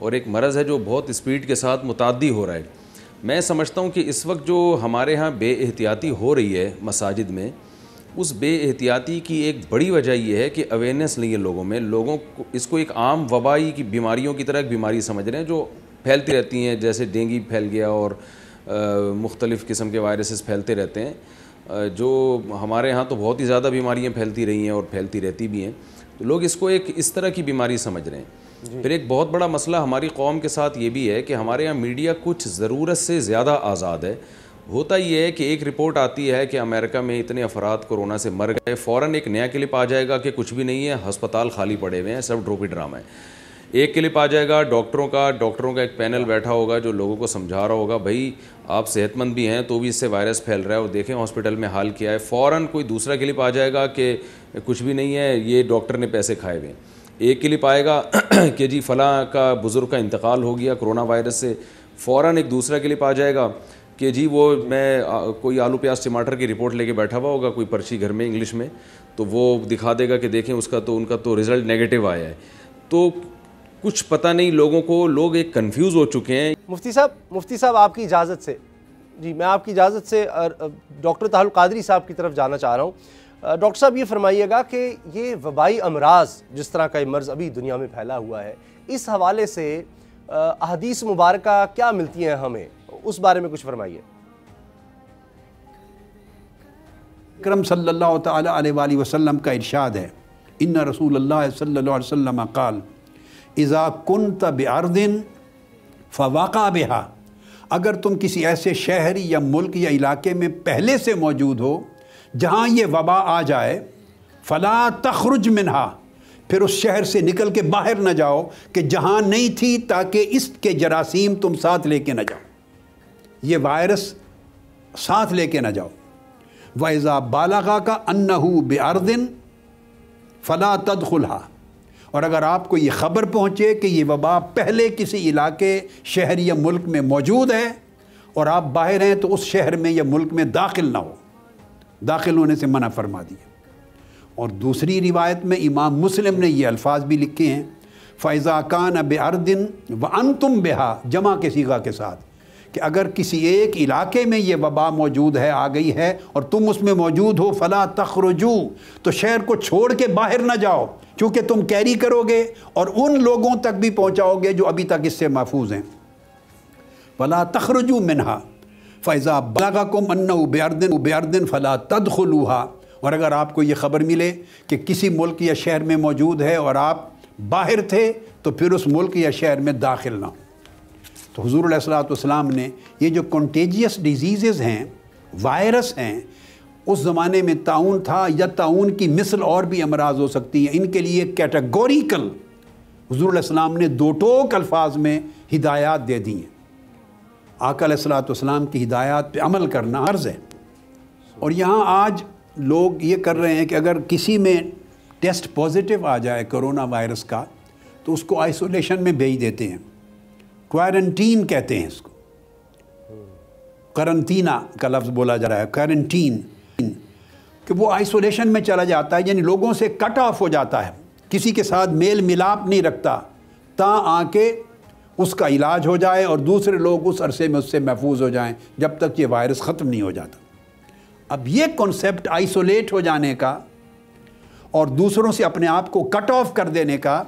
اور ایک مرض ہے جو بہت اسپیڈ کے ساتھ متعدی ہو رہا ہے۔ میں سمجھتا ہوں کہ اس وقت جو ہمارے ہاں بے احتیاطی ہو رہی ہے مساجد میں، اس بے احتیاطی کی ایک بڑی وجہ یہ ہے کہ اویئرنیس نہیں ہے لوگوں میں۔ لوگوں کو اس کو ایک عام وبائی کی بیماریوں کی طرح ایک بیماری سمجھ رہے ہیں جو پھیلتی رہتی ہیں، جیسے ڈینگی پھیل گیا اور مختلف قسم کے وائرسز پھیلتے رہتے ہیں، جو ہمارے ہاں تو بہت ہی زیادہ بیماریاں پھیلتی رہی ہیں اور پھیلتی رہتی بھی ہیں، تو لوگ اس کو ایک اس طرح کی بیماری سمجھ رہے ہیں۔ پھر ایک بہت بڑا مسئلہ ہماری قوم کے ساتھ یہ بھی ہے کہ ہمارے یہاں میڈیا کچھ ضرورت سے زیادہ آزاد ہے۔ ہوتا یہ ہے کہ ایک رپورٹ آتی ہے کہ امریکہ میں اتنے افراد کورونا سے مر گئے، فوراً ایک نیا کلپ آ جائے گا کہ کچھ بھی نہیں ہے، ہسپتال خالی پڑے ہوئے ہیں، سب ڈروپی ڈرامہ ہے۔ ایک کلپ آ جائے گا ڈاکٹروں کا ایک پینل بیٹھا ہوگا جو لوگوں کو سمجھا رہا ہوگا بھائی آپ صحت مند بھی ہیں تو بھی اس سے وائرس پھیل رہا ہے اور دیکھیں ہاسپٹل میں حال کیا ہے۔ فوراً کوئی دوسرا کلپ آ جائے گا کہ کچھ بھی نہیں ہے، یہ ڈاکٹر نے پیسے کھائے ہوئے ہیں۔ ایک کلپ آئے گا کہ جی فلاں کا بزرگ کا انتقال ہو گیا کرونا وائرس سے، فوراً ایک دوسرا کلپ آ جائے گا کہ جی وہ میں کوئی آلو پیاز ٹماٹر کی رپورٹ لے کے بیٹھا ہوا ہوگا کوئی پرچی گھر میں انگلش میں، تو وہ دکھا دے گا کہ دیکھیں ان کا تو رزلٹ نیگیٹو آیا ہے۔ تو کچھ پتہ نہیں لوگوں کو، لوگ ایک کنفیوز ہو چکے ہیں۔ مفتی صاحب آپ کی اجازت سے، جی میں آپ کی اجازت سے ڈاکٹر طاہر القادری صاحب کی طرف جانا چاہ رہا ہوں۔ ڈاکٹر صاحب یہ فرمائیے گا کہ یہ وبائی امراض جس طرح کا یہ مرض ابھی دنیا میں پھیلا ہوا ہے، اس حوالے سے احادیث مبارکہ کیا ملتی ہیں ہمیں، اس بارے میں کچھ فرمائیے۔ اکرم صلی اللہ تعالی علیہ وآلہ وسلم کا ارشاد ہے، ان رسول اللہ صلی اللہ علیہ وسلم قال اذا کنت بارض فواقع بها، اگر تم کسی ایسے شہر یا ملک یا علاقے میں پہلے سے موجود ہو جہاں یہ وبا آ جائے، فلا تخرج منها، پھر اس شہر سے نکل کے باہر نہ جاؤ کہ جہاں نہیں تھی، تاکہ اس کے جراثیم تم ساتھ لے کے نہ جاؤ، یہ وائرس ساتھ لے کے نہ جاؤ۔ وَإِذَا بَالَغَكَ أَنَّهُ بِأَرْضٍ فَلَا تَدْخُلْهَا، اور اگر آپ کو یہ خبر پہنچے کہ یہ وبا پہلے کسی علاقے، شہر یا ملک میں موجود ہے اور آپ باہر ہیں، تو اس شہر میں یا ملک میں داخل نہ ہو، داخل ہونے سے منع فرما دیا۔ اور دوسری روایت میں امام مسلم نے یہ الفاظ بھی لکھے ہیں، فَإِذَا كَانَ بِأَرْضٍ وَأَنْتُمْ بِهَا، جمع کے صیغہ کے ساتھ، کہ اگر کسی ایک علاقے میں یہ وبا موجود ہے، آ گئی ہے، اور تم اس میں موجود ہو، فَلَا تَخْرُجُوا، تو شہر کو چھوڑ کے باہر نہ جاؤ، کیونکہ تم کیری کرو گے اور ان لوگوں تک بھی پہنچاؤ گے جو ابھی تک اس سے محفوظ ہیں۔ فَلَا تَخْرُجُوا مِنْهَا فَإِذَا بَلَغَكُمْ أَنَّهُ بِأَرْضٍ فَلَا تَدْخُلُوهَا، اور اگر آپ کو یہ خبر ملے کہ کسی ملک یا شہر میں موجود ہے اور آپ باہر تھے، تو پھر اس ملک یا شہر میں داخل نہ ہو۔ تو حضور علیہ الصلوۃ والسلام نے یہ جو کنٹیجیس ڈیزیزز ہیں، وائرس ہیں، اس زمانے میں طاعون تھا یا طاعون کی مثل اور بھی امراض ہو سکتی ہیں، ان کے لیے کیٹیگوریکل حضور علیہ السلام نے دو ٹوک الفاظ میں ہدایات دے دی ہیں۔ آقا علیہ الصلوۃ والسلام کی ہدایات پہ عمل کرنا فرض ہے۔ اور یہاں آج لوگ یہ کر رہے ہیں کہ اگر کسی میں ٹیسٹ پازیٹیو آ جائے کرونا وائرس کا، تو اس کو آئسولیشن میں بھیج دیتے ہیں، کوارنٹین کہتے ہیں اس کو، قرنطینہ کا لفظ بولا جا رہا ہے، کوارنٹین، کہ وہ آئسولیشن میں چلا جاتا ہے، یعنی لوگوں سے کٹ آف ہو جاتا ہے، کسی کے ساتھ میل ملاپ نہیں رکھتا، تاں آ کے اس کا علاج ہو جائے اور دوسرے لوگ اس عرصے میں اس سے محفوظ ہو جائیں جب تک یہ وائرس ختم نہیں ہو جاتا۔ اب یہ کنسیپٹ آئسولیٹ ہو جانے کا اور دوسروں سے اپنے آپ کو کٹ آف کر دینے کا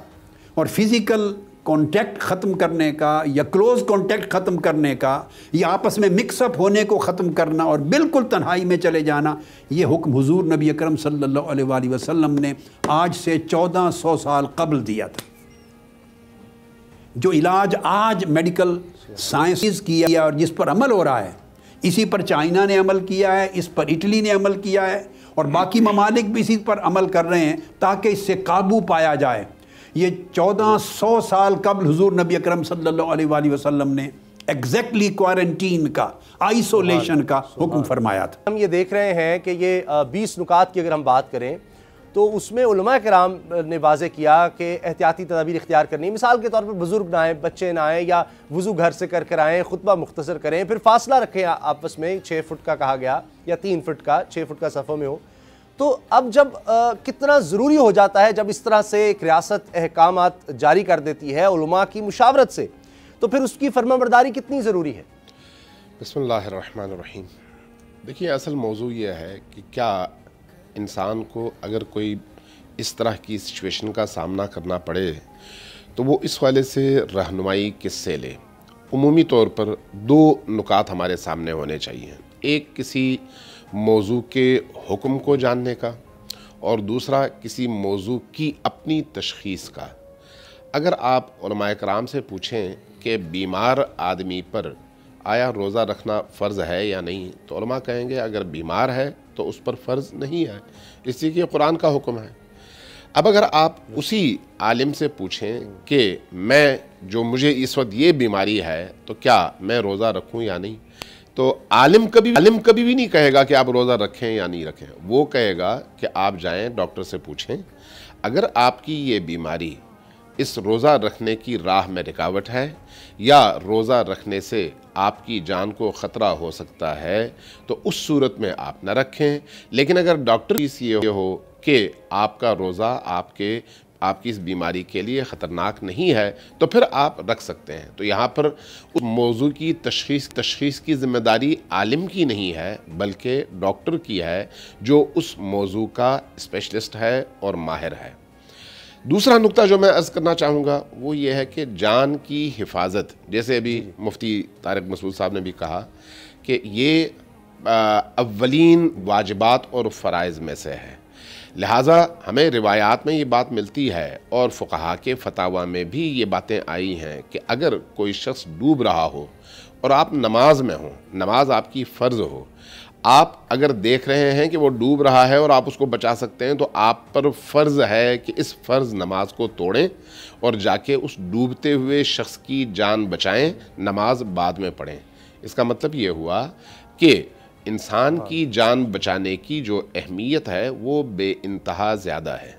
اور فزیکل کانٹیکٹ ختم کرنے کا یا کلوز کانٹیکٹ ختم کرنے کا یا آپس میں مکس اپ ہونے کو ختم کرنا اور بالکل تنہائی میں چلے جانا، یہ حکم حضور نبی اکرم صلی اللہ علیہ وآلہ وسلم نے آج سے 1400 سال قبل دیا تھا۔ جو علاج آج میڈیکل سائنسز کیا اور جس پر عمل ہو رہا ہے، اسی پر چائنا نے عمل کیا ہے، اس پر اٹلی نے عمل کیا ہے، اور باقی ممالک بھی اسی پر عمل کر رہے ہیں تاکہ اس سے قابو پایا جائے۔ یہ 1400 سال قبل حضور نبی اکرم صلی اللہ علیہ وآلہ وسلم نے ایگزیکٹلی کوارنٹین کا، آئسولیشن کا حکم فرمایا تھا۔ ہم یہ دیکھ رہے ہیں کہ یہ 20 نکات کی اگر ہم بات کریں تو اس میں علماء کرام نے واضح کیا کہ احتیاطی تدابیر اختیار کرنی، مثال کے طور پر بزرگ نہ آئیں، بچے نہ آئیں، یا وضو گھر سے کر آئیں، خطبہ مختصر کریں، پھر فاصلہ رکھیں آپس میں 6 فٹ کا کہا گیا یا 3 فٹ کا، 6 فٹ کا صفوں میں ہو، تو اب جب کتنا ضروری ہو جاتا ہے جب اس طرح سے ایک ریاست احکامات جاری کر دیتی ہے علماء کی مشاورت سے، تو پھر اس کی فرما برداری کتنی ضروری ہے؟ بسم اللہ الرحمن الرحیم۔ دیکھیے اصل موضوع یہ ہے کہ کیا انسان کو اگر کوئی اس طرح کی سچویشن کا سامنا کرنا پڑے تو وہ اس والے سے رہنمائی کس سے لے۔ عمومی طور پر دو نکات ہمارے سامنے ہونے چاہیے، ایک کسی موضوع کے حکم کو جاننے کا اور دوسرا کسی موضوع کی اپنی تشخیص کا۔ اگر آپ علماء کرام سے پوچھیں کہ بیمار آدمی پر آیا روزہ رکھنا فرض ہے یا نہیں، تو علماء کہیں گے اگر بیمار ہے تو اس پر فرض نہیں ہے، اس لیے کہ قرآن کا حکم ہے۔ اب اگر آپ اسی عالم سے پوچھیں کہ مجھے اس وقت یہ بیماری ہے تو کیا میں روزہ رکھوں یا نہیں، تو عالم کبھی بھی نہیں کہے گا کہ آپ روزہ رکھیں یا نہیں رکھیں، وہ کہے گا کہ آپ جائیں ڈاکٹر سے پوچھیں، اگر آپ کی یہ بیماری اس روزہ رکھنے کی راہ میں رکاوٹ ہے یا روزہ رکھنے سے آپ کی جان کو خطرہ ہو سکتا ہے تو اس صورت میں آپ نہ رکھیں، لیکن اگر ڈاکٹر یہ ہو کہ آپ کا روزہ آپ کی اس بیماری کے لیے خطرناک نہیں ہے تو پھر آپ رکھ سکتے ہیں۔ تو یہاں پر اس موضوع کی تشخیص کی ذمہ داری عالم کی نہیں ہے بلکہ ڈاکٹر کی ہے جو اس موضوع کا اسپیشلسٹ ہے اور ماہر ہے۔ دوسرا نقطہ جو میں عرض کرنا چاہوں گا وہ یہ ہے کہ جان کی حفاظت، جیسے ابھی مفتی طارق مسعود صاحب نے بھی کہا کہ یہ اولین واجبات اور فرائض میں سے ہے، لہٰذا ہمیں روایات میں یہ بات ملتی ہے اور فقہا کے فتاویٰ میں بھی یہ باتیں آئی ہیں کہ اگر کوئی شخص ڈوب رہا ہو اور آپ نماز میں ہوں، نماز آپ کی فرض ہو، آپ اگر دیکھ رہے ہیں کہ وہ ڈوب رہا ہے اور آپ اس کو بچا سکتے ہیں تو آپ پر فرض ہے کہ اس فرض نماز کو توڑیں اور جا کے اس ڈوبتے ہوئے شخص کی جان بچائیں، نماز بعد میں پڑھیں۔ اس کا مطلب یہ ہوا کہ انسان کی جان بچانے کی جو اہمیت ہے وہ بے انتہا زیادہ ہے۔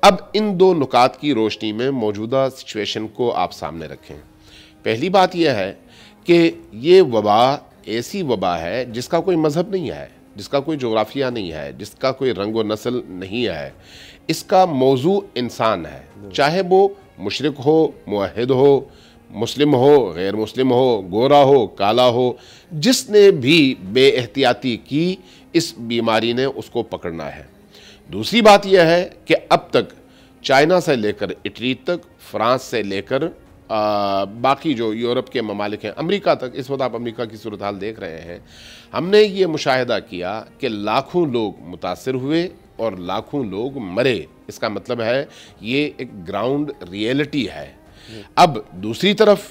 اب ان دو نکات کی روشنی میں موجودہ سچویشن کو آپ سامنے رکھیں۔ پہلی بات یہ ہے کہ یہ وبا ایسی وبا ہے جس کا کوئی مذہب نہیں ہے، جس کا کوئی جغرافیہ نہیں ہے، جس کا کوئی رنگ و نسل نہیں ہے، اس کا موضوع انسان ہے، چاہے وہ مشرک ہو، موحد ہو، مسلم ہو، غیر مسلم ہو، گورا ہو، کالا ہو، جس نے بھی بے احتیاطی کی اس بیماری نے اس کو پکڑنا ہے۔ دوسری بات یہ ہے کہ اب تک چائنا سے لے کر اٹلی تک، فرانس سے لے کر باقی جو یورپ کے ممالک ہیں، امریکہ تک، اس وقت آپ امریکہ کی صورتحال دیکھ رہے ہیں، ہم نے یہ مشاہدہ کیا کہ لاکھوں لوگ متاثر ہوئے اور لاکھوں لوگ مرے۔ اس کا مطلب ہے یہ ایک گراؤنڈ ریئلٹی ہے۔ اب دوسری طرف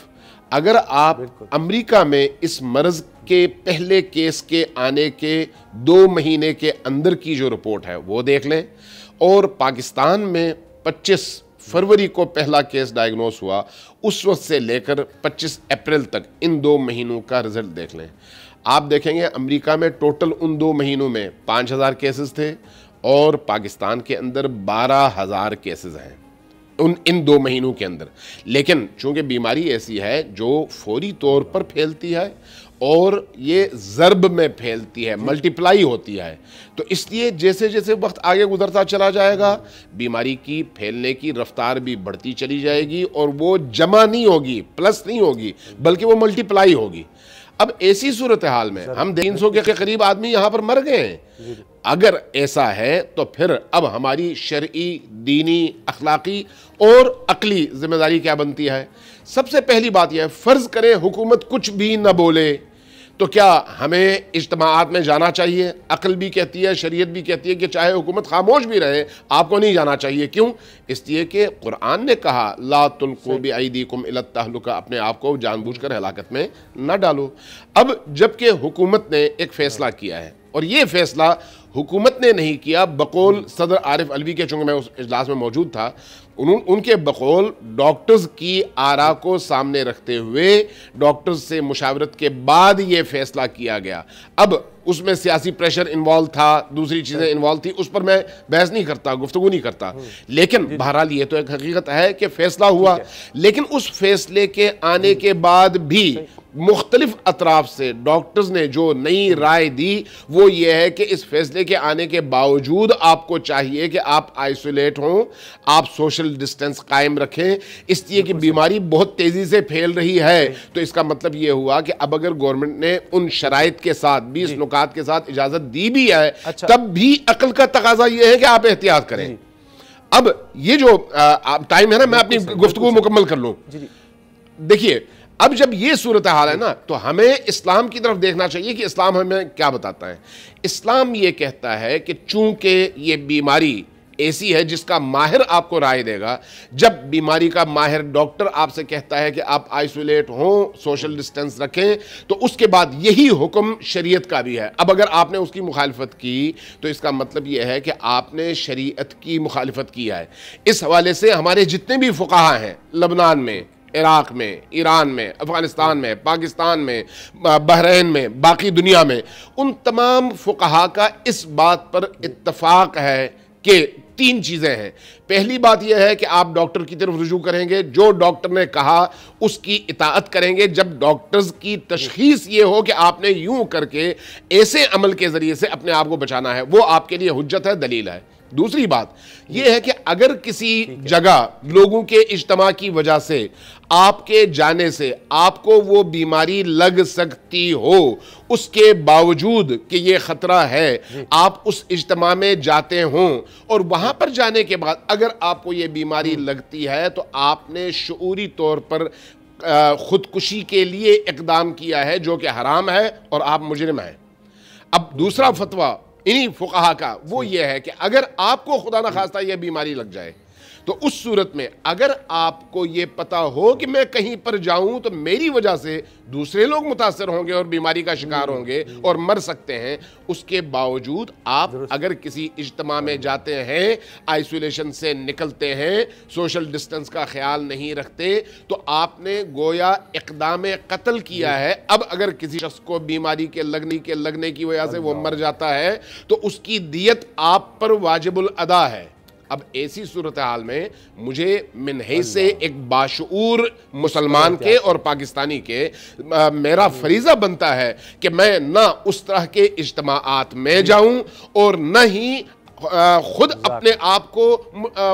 اگر آپ امریکہ میں اس مرض کے پہلے کیس کے آنے کے 2 مہینے کے اندر کی جو رپورٹ ہے وہ دیکھ لیں، اور پاکستان میں 25 فروری کو پہلا کیس ڈائیگنوز ہوا، اس وقت سے لے کر 25 اپریل تک ان 2 مہینوں کا رزلٹ دیکھ لیں، آپ دیکھیں گے امریکہ میں ٹوٹل ان 2 مہینوں میں 5000 کیسز تھے اور پاکستان کے اندر 12000 کیسز ہیں ان 2 مہینوں کے اندر۔ لیکن چونکہ بیماری ایسی ہے جو فوری طور پر پھیلتی ہے اور یہ ضرب میں پھیلتی ہے، ملٹیپلائی ہوتی ہے، تو اس لیے جیسے جیسے وقت آگے گزرتا چلا جائے گا بیماری کی پھیلنے کی رفتار بھی بڑھتی چلی جائے گی اور وہ جمع نہیں ہوگی، پلس نہیں ہوگی، بلکہ وہ ملٹیپلائی ہوگی۔ اب ایسی صورتحال میں ہم 300 کے قریب آدمی یہاں پر مر گئے ہیں۔ اگر ایسا ہے تو پھر اب ہماری شرعی، دینی، اخلاقی اور عقلی ذمہ داری کیا بنتی ہے؟ سب سے پہلی بات یہ ہے، فرض کرے حکومت کچھ بھی نہ بولے تو کیا ہمیں اجتماعات میں جانا چاہیے؟ عقل بھی کہتی ہے، شریعت بھی کہتی ہے کہ چاہے حکومت خاموش بھی رہے آپ کو نہیں جانا چاہیے۔ کیوں؟ اس لیے کہ قرآن نے کہا لا تلقوا بأیدیکم الی التہلکہ، اپنے آپ کو جان بوجھ کر ہلاکت میں نہ ڈالو۔ اب جبکہ حکومت نے ایک فیصلہ کیا ہے اور یہ فیصلہ حکومت نے نہیں کیا، بقول صدر عارف علوی کے، چونکہ میں اس اجلاس میں موجود تھا، ان کے بقول ڈاکٹرز کی آرا کو سامنے رکھتے ہوئے ڈاکٹرز سے مشاورت کے بعد یہ فیصلہ کیا گیا۔ اب اس میں سیاسی پریشر انوالو تھا، دوسری چیزیں انوالو تھی، اس پر میں بحث نہیں کرتا، گفتگو نہیں کرتا، لیکن بہرحال یہ تو ایک حقیقت ہے کہ فیصلہ ہوا۔ لیکن اس فیصلے کے آنے کے بعد بھی مختلف اطراف سے ڈاکٹرز نے جو نئی رائے دی وہ یہ ہے کہ اس فیصلے فیصلے کے آنے کے باوجود آپ کو چاہیے کہ آپ آئسولیٹ ہوں, آپ سوشل ڈسٹنس قائم رکھیں, اس لیے کہ بیماری بہت تیزی سے پھیل رہی ہے. تو اس کا مطلب یہ ہوا کہ اب اگر گورنمنٹ نے ان شرائط کے ساتھ 20 نکات کے ساتھ اجازت دی بھی ہے, تب بھی عقل کا تقاضا یہ ہے کہ آپ احتیاط کریں. اب یہ جو ٹائم ہے نا, میں اپنی گفتگو مکمل کر لوں. دیکھیے, اب جب یہ صورتحال ہے نا, تو ہمیں اسلام کی طرف دیکھنا چاہیے کہ اسلام ہمیں کیا بتاتا ہے. اسلام یہ کہتا ہے کہ چونکہ یہ بیماری ایسی ہے جس کا ماہر آپ کو رائے دے گا, جب بیماری کا ماہر ڈاکٹر آپ سے کہتا ہے کہ آپ آئسولیٹ ہوں, سوشل ڈسٹنس رکھیں, تو اس کے بعد یہی حکم شریعت کا بھی ہے. اب اگر آپ نے اس کی مخالفت کی تو اس کا مطلب یہ ہے کہ آپ نے شریعت کی مخالفت کیا ہے. اس حوالے سے ہمارے جتنے بھی فقہا ہیں, لبنان میں, عراق میں, ایران میں, افغانستان میں, پاکستان میں, بحرین میں, باقی دنیا میں, ان تمام فقہا کا اس بات پر اتفاق ہے کہ 3 چیزیں ہیں. پہلی بات یہ ہے کہ آپ ڈاکٹر کی طرف رجوع کریں گے, جو ڈاکٹر نے کہا اس کی اطاعت کریں گے, جب ڈاکٹرز کی تشخیص یہ ہو کہ آپ نے یوں کر کے ایسے عمل کے ذریعے سے اپنے آپ کو بچانا ہے, وہ آپ کے لیے حجت ہے, دلیل ہے. دوسری بات یہ ہے کہ اگر کسی جگہ لوگوں کے اجتماع کی وجہ سے آپ کے جانے سے آپ کو وہ بیماری لگ سکتی ہو, اس کے باوجود کہ یہ خطرہ ہے, آپ اس اجتماع میں جاتے ہوں اور وہاں پر جانے کے بعد اگر آپ کو یہ بیماری لگتی ہے, تو آپ نے شعوری طور پر خودکشی کے لیے اقدام کیا ہے, جو کہ حرام ہے, اور آپ مجرم ہیں. اب دوسرا فتویٰ انہی فقہا کا وہ یہ ہے کہ اگر آپ کو خدا نخواستہ یہ بیماری لگ جائے, تو اس صورت میں اگر آپ کو یہ پتا ہو کہ میں کہیں پر جاؤں تو میری وجہ سے دوسرے لوگ متاثر ہوں گے اور بیماری کا شکار ہوں گے اور مر سکتے ہیں, اس کے باوجود آپ اگر کسی اجتماع میں جاتے ہیں, آئسولیشن سے نکلتے ہیں, سوشل ڈسٹنس کا خیال نہیں رکھتے, تو آپ نے گویا اقدام قتل کیا ہے. اب اگر کسی شخص کو بیماری کے لگنے کی وجہ سے وہ مر جاتا ہے, تو اس کی دیت آپ پر واجب الادا ہے. اب ایسی صورتحال میں مجھے من حیث ایک باشعور مسلمان کے اور پاکستانی کے میرا فریضہ بنتا ہے کہ میں نہ اس طرح کے اجتماعات میں جاؤں اور نہ ہی خود اپنے آپ کو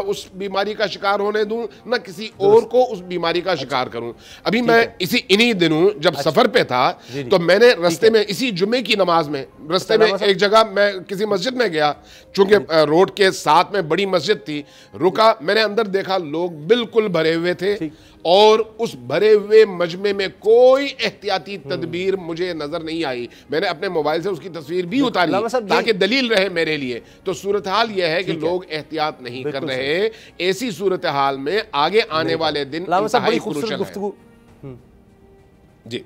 اس بیماری کا شکار ہونے دوں, نہ کسی اور کو اس بیماری کا شکار کروں. ابھی میں انہی دنوں جب سفر پہ تھا, تو میں نے رستے میں اسی جمعے کی نماز میں رستے میں ایک جگہ میں کسی مسجد میں گیا, چونکہ روڈ کے ساتھ میں بڑی مسجد تھی, رکا, میں نے اندر دیکھا لوگ بالکل بھرے ہوئے تھے, اور اس بھرے ہوئے مجمع میں کوئی احتیاطی تدبیر مجھے نظر نہیں آئی. میں نے اپنے موبائل سے اس کی تصویر بھی اتاری تاکہ دلیل رہے میرے لیے. تو صورتحال یہ ہے کہ لوگ احتیاط نہیں کر رہے. ایسی صورتحال میں آگے آنے والے دن انتہائی کروشل ہے. جی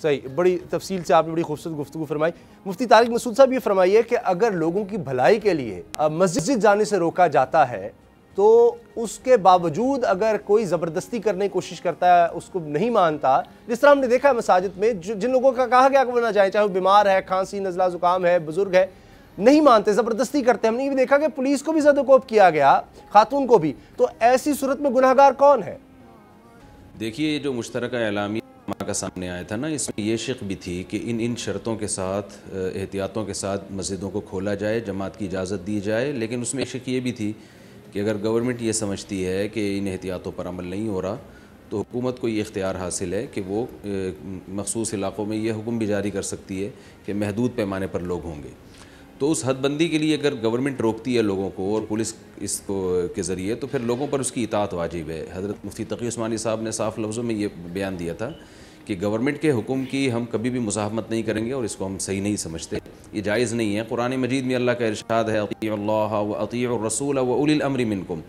صحیح, بڑی تفصیل سے آپ نے بڑی خوبصورت گفتگو فرمائی. مفتی طارق مسعود صاحب یہ فرمائیے کہ اگر لوگوں کی بھلائی کے لیے مسجد جانے سے روکا جاتا ہے, تو اس کے باوجود اگر کوئی زبردستی کرنے کی کوشش کرتا ہے, اس کو نہیں مانتا, جس طرح ہم نے دیکھا ہے مساجد میں جن لوگوں کا کہا گیا کہ وہ نہ جائیں, چاہے وہ بیمار ہے, کھانسی نزلہ زکام ہے, بزرگ ہے, نہیں مانتے, زبردستی کرتے. ہم نے بھی دیکھا کہ پولیس کو بھی زد و کوب کیا گیا, خاتون کو بھی. تو ایسی صورت میں گناہگار کون ہے؟ دیکھیے, جو مشترکہ اعلامیہ کا سامنے آیا تھا نا, اس میں یہ شق بھی تھی کہ ان شرطوں کے ساتھ, احتیاطوں کے ساتھ مسجدوں کو کھولا جائے, جماعت کی اجازت دی جائے. لیکن اس میں ایک شق یہ بھی تھی کہ اگر گورنمنٹ یہ سمجھتی ہے کہ ان احتیاطوں پر عمل نہیں ہو رہا, تو حکومت کو یہ اختیار حاصل ہے کہ وہ مخصوص علاقوں میں یہ حکم بھی جاری کر سکتی ہے کہ محدود پیمانے پر لوگ ہوں گے. تو اس حد بندی کے لیے اگر گورنمنٹ روکتی ہے لوگوں کو اور پولیس اس کو کے ذریعے, تو پھر لوگوں پر اس کی اطاعت واجب ہے. حضرت مفتی تقی عثمانی صاحب نے صاف لفظوں میں یہ بیان دیا تھا کہ گورنمنٹ کے حکم کی ہم کبھی بھی مزاحمت نہیں کریں گے, اور اس کو ہم صحیح نہیں سمجھتے, یہ جائز نہیں ہے. قرآن مجید میں اللہ کا ارشاد ہے, اطیعوا اللہ واطیعوا الرسول واولی الامر منکم,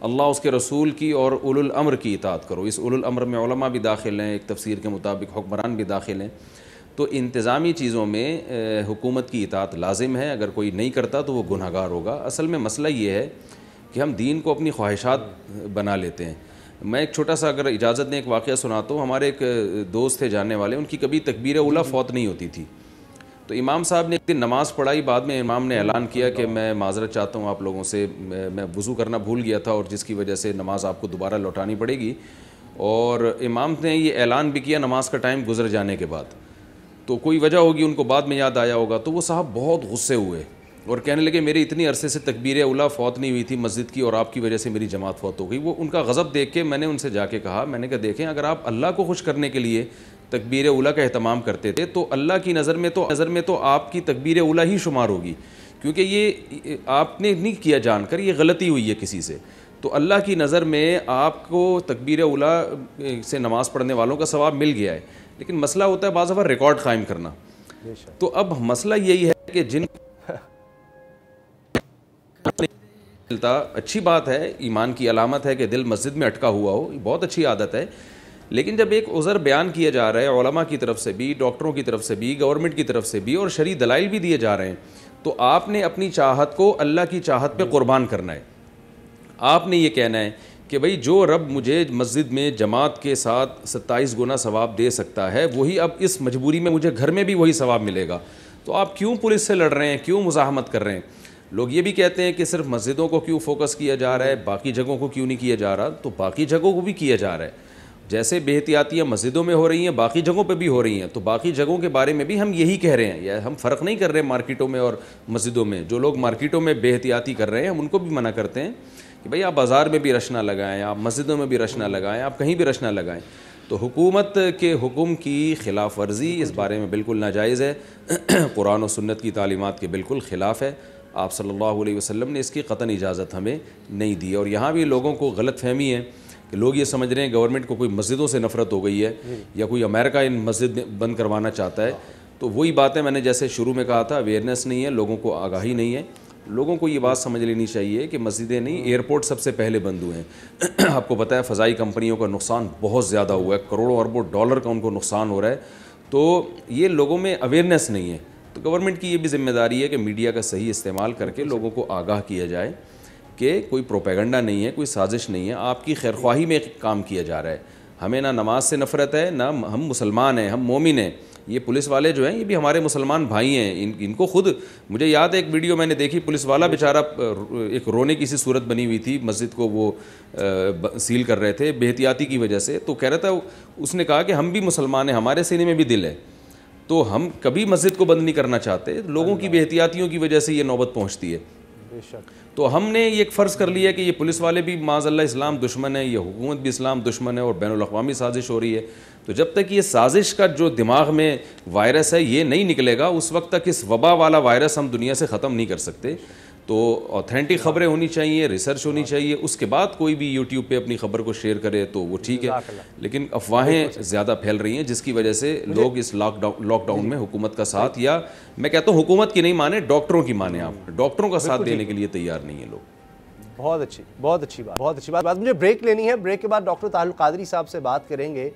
اللہ اس کے رسول کی اور اولو الامر کی اطاعت کرو. اس اولو الامر میں علماء بھی داخل ہیں, ایک تفسیر کے مطابق حکمران بھی داخل ہیں. تو انتظامی چیزوں میں حکومت کی اطاعت لازم ہے, اگر کوئی نہیں کرتا تو وہ گنہگار ہوگا. اصل میں مسئلہ یہ ہے کہ ہم دین کو اپنی خواہشات بنا لیتے ہیں. میں ایک چھوٹا سا اگر اجازت دیں ایک واقعہ سناتا ہوں. ہمارے ایک دوست تھے جاننے والے, ان کی کبھی تکبیر اولیٰ فوت نہیں ہوتی تھی. تو امام صاحب نے ایک دن نماز پڑھائی, بعد میں امام نے اعلان کیا کہ میں معذرت چاہتا ہوں آپ لوگوں سے, میں وضو کرنا بھول گیا تھا اور جس کی وجہ سے نماز آپ کو دوبارہ لوٹانی پڑے گی. اور امام نے یہ اعلان بھی کیا نماز کا ٹائم گزر جانے کے بعد. تو کوئی وجہ ہوگی, ان کو بعد میں یاد آیا ہوگا. تو وہ صاحب بہت غصے ہوئے اور کہنے لگے میری اتنی عرصے سے تکبیر اولیٰ فوت نہیں ہوئی تھی مسجد کی اور آپ کی وجہ سے میری جماعت فوت ہو گئی. وہ ان کا غضب دیکھ کے میں نے ان سے جا کے کہا, میں نے کہا دیکھیں اگر آپ اللہ کو خوش کرنے کے لیے تکبیر اولیٰ کا اہتمام کرتے تھے تو اللہ کی نظر میں تو آپ کی تکبیر اولیٰ ہی شمار ہوگی, کیونکہ یہ آپ نے نہیں کیا جان کر, یہ غلطی ہوئی ہے کسی سے. تو اللہ کی نظر میں آپ کو تکبیر اولیٰ سے نماز پڑھنے والوں کا ثواب مل گیا ہے, لیکن مسئلہ ہوتا ہے بعض دفعہ ریکارڈ قائم کرنا. تو اب مسئلہ یہی ہے کہ جن اچھی بات ہے, ایمان کی علامت ہے کہ دل مسجد میں اٹکا ہوا ہو, بہت اچھی عادت ہے, لیکن جب ایک عذر بیان کیا جا رہا ہے علماء کی طرف سے بھی, ڈاکٹروں کی طرف سے بھی, گورنمنٹ کی طرف سے بھی, اور شرعی دلائل بھی دیے جا رہے ہیں, تو آپ نے اپنی چاہت کو اللہ کی چاہت پہ قربان کرنا ہے. آپ نے یہ کہنا ہے کہ بھئی جو رب مجھے مسجد میں جماعت کے ساتھ 27 گنا ثواب دے سکتا ہے, وہی اب اس مجبوری میں مجھے گھر میں بھی وہی ثواب ملے گا. تو آپ کیوں پولیس سے لڑ رہے ہیں, کیوں مزاحمت کر رہے ہیں؟ لوگ یہ بھی کہتے ہیں کہ صرف مسجدوں کو کیوں فوکس کیا جا رہا ہے, باقی جگہوں کو کیوں نہیں کیا جا رہا؟ تو باقی جگہوں کو بھی کیا جا رہا ہے. جیسے بے احتیاطیاں مسجدوں میں ہو رہی ہیں, باقی جگہوں پہ بھی ہو رہی ہیں, تو باقی جگہوں کے بارے میں بھی ہم یہی کہہ رہے ہیں. یا ہم فرق نہیں کر رہے مارکیٹوں میں اور مسجدوں میں. جو لوگ مارکیٹوں میں بے احتیاطی کر رہے ہیں ہم ان کو بھی منع کرتے ہیں کہ بھئی آپ بازار میں بھی رش نہ لگائیں, آپ مسجدوں میں بھی رش نہ لگائیں, آپ کہیں بھی رش نہ لگائیں. تو حکومت کے حکم کی خلاف ورزی اس بارے میں بالکل ناجائز ہے, قرآن و سنت کی تعلیمات کے بالکل خلاف ہے. آپ صلی اللہ علیہ وسلم نے اس کی قطعاً اجازت ہمیں نہیں دی. اور یہاں بھی لوگوں کو غلط فہمی ہے کہ لوگ یہ سمجھ رہے ہیں گورنمنٹ کو کوئی مسجدوں سے نفرت ہو گئی ہے یا کوئی امریکہ ان مسجد بند کروانا چاہتا ہے. تو وہی باتیں میں نے جیسے شروع میں کہا تھا, اویئرنیس نہیں ہے, لوگوں کو آگاہی نہیں ہے. لوگوں کو یہ بات سمجھ لینی چاہیے کہ مسجدیں نہیں, ایئرپورٹ سب سے پہلے بند ہوئے ہیں. آپ کو پتہ ہے فضائی کمپنیوں کا نقصان بہت زیادہ ہوا ہے, کروڑوں اربوں ڈالر کا ان کو نقصان ہو رہا ہے. تو یہ لوگوں میں اویئرنیس نہیں ہے. تو گورنمنٹ کی یہ بھی ذمہ داری ہے کہ میڈیا کا صحیح استعمال کر کے لوگوں کو آگاہ کیا جائے کہ کوئی پروپیگنڈا نہیں ہے, کوئی سازش نہیں ہے, آپ کی خیرخواہی میں کام کیا جا رہا ہے. ہمیں نہ نماز سے نفرت ہے, نہ ہم مسلمان ہیں, ہم مومن ہیں. یہ پولیس والے جو ہیں یہ بھی ہمارے مسلمان بھائی ہیں. ان کو خود, مجھے یاد ہے ایک ویڈیو میں نے دیکھی, پولیس والا بیچارہ ایک رونے کی سی صورت بنی ہوئی تھی, مسجد کو وہ سیل کر رہے تھے بے احتیاطی کی وجہ سے. تو کہہ رہا تھا, اس نے کہا کہ ہم بھی مسلمان ہیں, ہمارے سینے میں بھی دل ہے, تو ہم کبھی مسجد کو بند نہیں کرنا چاہتے. لوگوں کی بے احتیاطیوں کی وجہ سے یہ نوبت پہنچتی ہے. تو ہم نے یہ ایک فرض کر لیا کہ یہ پولیس والے بھی معاذ اللہ اسلام دشمن ہے, یہ حکومت بھی اسلام دشمن ہے, اور بین الاقوامی سازش ہو رہی ہے. تو جب تک یہ سازش کا جو دماغ میں وائرس ہے یہ نہیں نکلے گا, اس وقت تک اس وبا والا وائرس ہم دنیا سے ختم نہیں کر سکتے. تو اوتھینٹک خبریں ہونی چاہیے, ریسرچ ہونی چاہیے, اس کے بعد کوئی بھی یوٹیوب پہ اپنی خبر کو شیئر کرے تو وہ ٹھیک ہے. لیکن افواہیں زیادہ پھیل رہی ہیں جس کی وجہ سے لوگ اس لاک ڈاؤن میں حکومت کا ساتھ, یا میں کہتا ہوں حکومت کی نہیں مانے, ڈاکٹروں کی مانے. آپ ڈاکٹروں کا ساتھ دینے کے لیے تیار نہیں ہیں لوگ. بہت اچھی بات. مجھے بریک لینی ہے. بریک کے بعد ڈاکٹر طاہر القادری صاحب سے بات کریں گے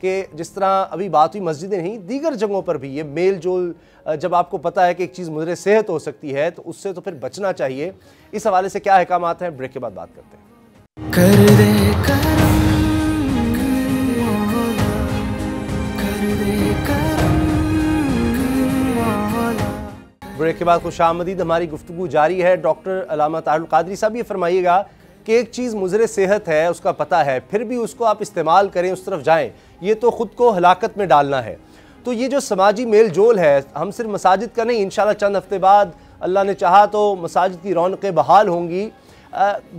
کہ جس طرح ابھی بات ہوئی مسجدیں نہیں, دیگر جگہوں پر بھی یہ میل جول, جب آپ کو پتہ ہے کہ ایک چیز مضر صحت ہو سکتی ہے تو اس سے تو پھر بچنا چاہیے. اس حوالے سے کیا احکامات ہیں, بریک کے بعد بات کرتے ہیں. کر دے کرم, کر دے کرم. بریک کے بعد خوش آمدید. ہماری گفتگو جاری ہے. ڈاکٹر علامہ طاہر القادری صاحب, یہ فرمائیے گا کہ ایک چیز مضر صحت ہے, اس کا پتہ ہے, پھر بھی اس کو آپ استعمال کریں, اس طرف جائیں, یہ تو خود کو ہلاکت میں ڈالنا ہے. تو یہ جو سماجی میل جول ہے, ہم صرف مساجد کا نہیں, انشاءاللہ چند ہفتے بعد اللہ نے چاہا تو مساجد کی رونقیں بحال ہوں گی.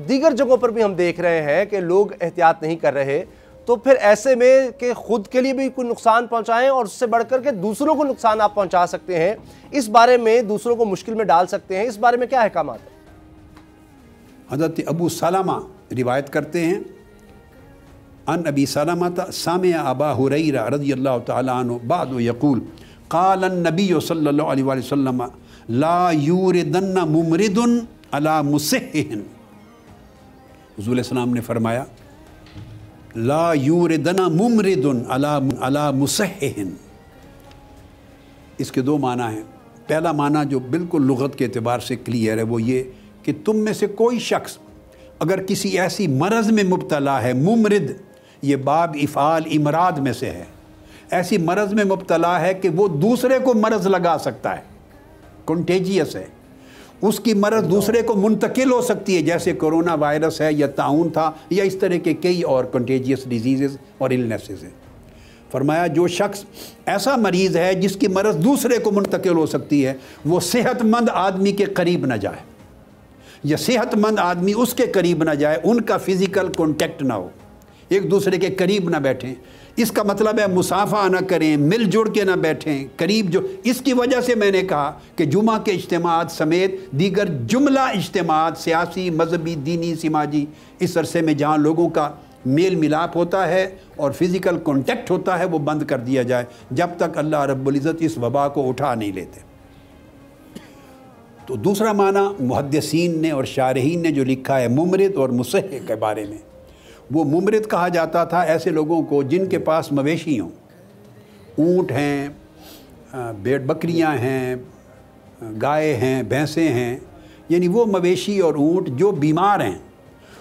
دیگر جگہوں پر بھی ہم دیکھ رہے ہیں کہ لوگ احتیاط نہیں کر رہے. تو پھر ایسے میں کہ خود کے لیے بھی کوئی نقصان پہنچائیں اور اس سے بڑھ کر کے دوسروں کو نقصان آپ پہنچا سکتے ہیں, اس بارے میں دوسروں کو مشکل میں ڈال سکتے ہیں, اس بارے میں کیا احکامات ہیں؟ حضرت ابو سلمہ روایت کرتے ہیں, ان ابی سلمہ سمع ابا ہریرہ رضی اللہ تعالی عنہ بعد یقول قال النبی صلی اللہ علیہ وسلم لا یوردن ممرد علی مصح. حضور علیہ السلام نے فرمایا لا یوردن ممرد علی مصح. اس کے دو معنی ہیں. پہلا معنی جو بالکل لغت کے اعتبار سے کلیئر ہے وہ یہ کہ تم میں سے کوئی شخص اگر کسی ایسی مرض میں مبتلا ہے, ممرد یہ باب افعال امراض میں سے ہے, ایسی مرض میں مبتلا ہے کہ وہ دوسرے کو مرض لگا سکتا ہے, کنٹیجیس ہے, اس کی مرض دوسرے کو منتقل ہو سکتی ہے, جیسے کرونا وائرس ہے یا طاعون تھا یا اس طرح کے کئی اور کنٹیجیس ڈیزیزز اور النیسز ہیں. فرمایا جو شخص ایسا مریض ہے جس کی مرض دوسرے کو منتقل ہو سکتی ہے، وہ صحت مند آدمی کے قریب نہ جائے، یا صحت مند آدمی اس کے قریب نہ جائے، ان کا فزیکل کانٹیکٹ نہ ہو، ایک دوسرے کے قریب نہ بیٹھیں۔ اس کا مطلب ہے مصافحہ نہ کریں، مل جڑ کے نہ بیٹھیں قریب۔ جو اس کی وجہ سے میں نے کہا کہ جمعہ کے اجتماعات سمیت دیگر جملہ اجتماعات سیاسی، مذہبی، دینی، سماجی، اس عرصے میں جہاں لوگوں کا میل ملاپ ہوتا ہے اور فزیکل کانٹیکٹ ہوتا ہے وہ بند کر دیا جائے جب تک اللہ رب العزت اس وبا کو اٹھا نہیں لیتے۔ تو دوسرا معنی محدثین نے اور شارحین نے جو لکھا ہے ممرض اور مصحح کے بارے میں، وہ ممرض کہا جاتا تھا ایسے لوگوں کو جن کے پاس مویشی ہوں، اونٹ ہیں، بھیڑ بکریاں ہیں، گائے ہیں، بھینسیں ہیں، یعنی وہ مویشی اور اونٹ جو بیمار ہیں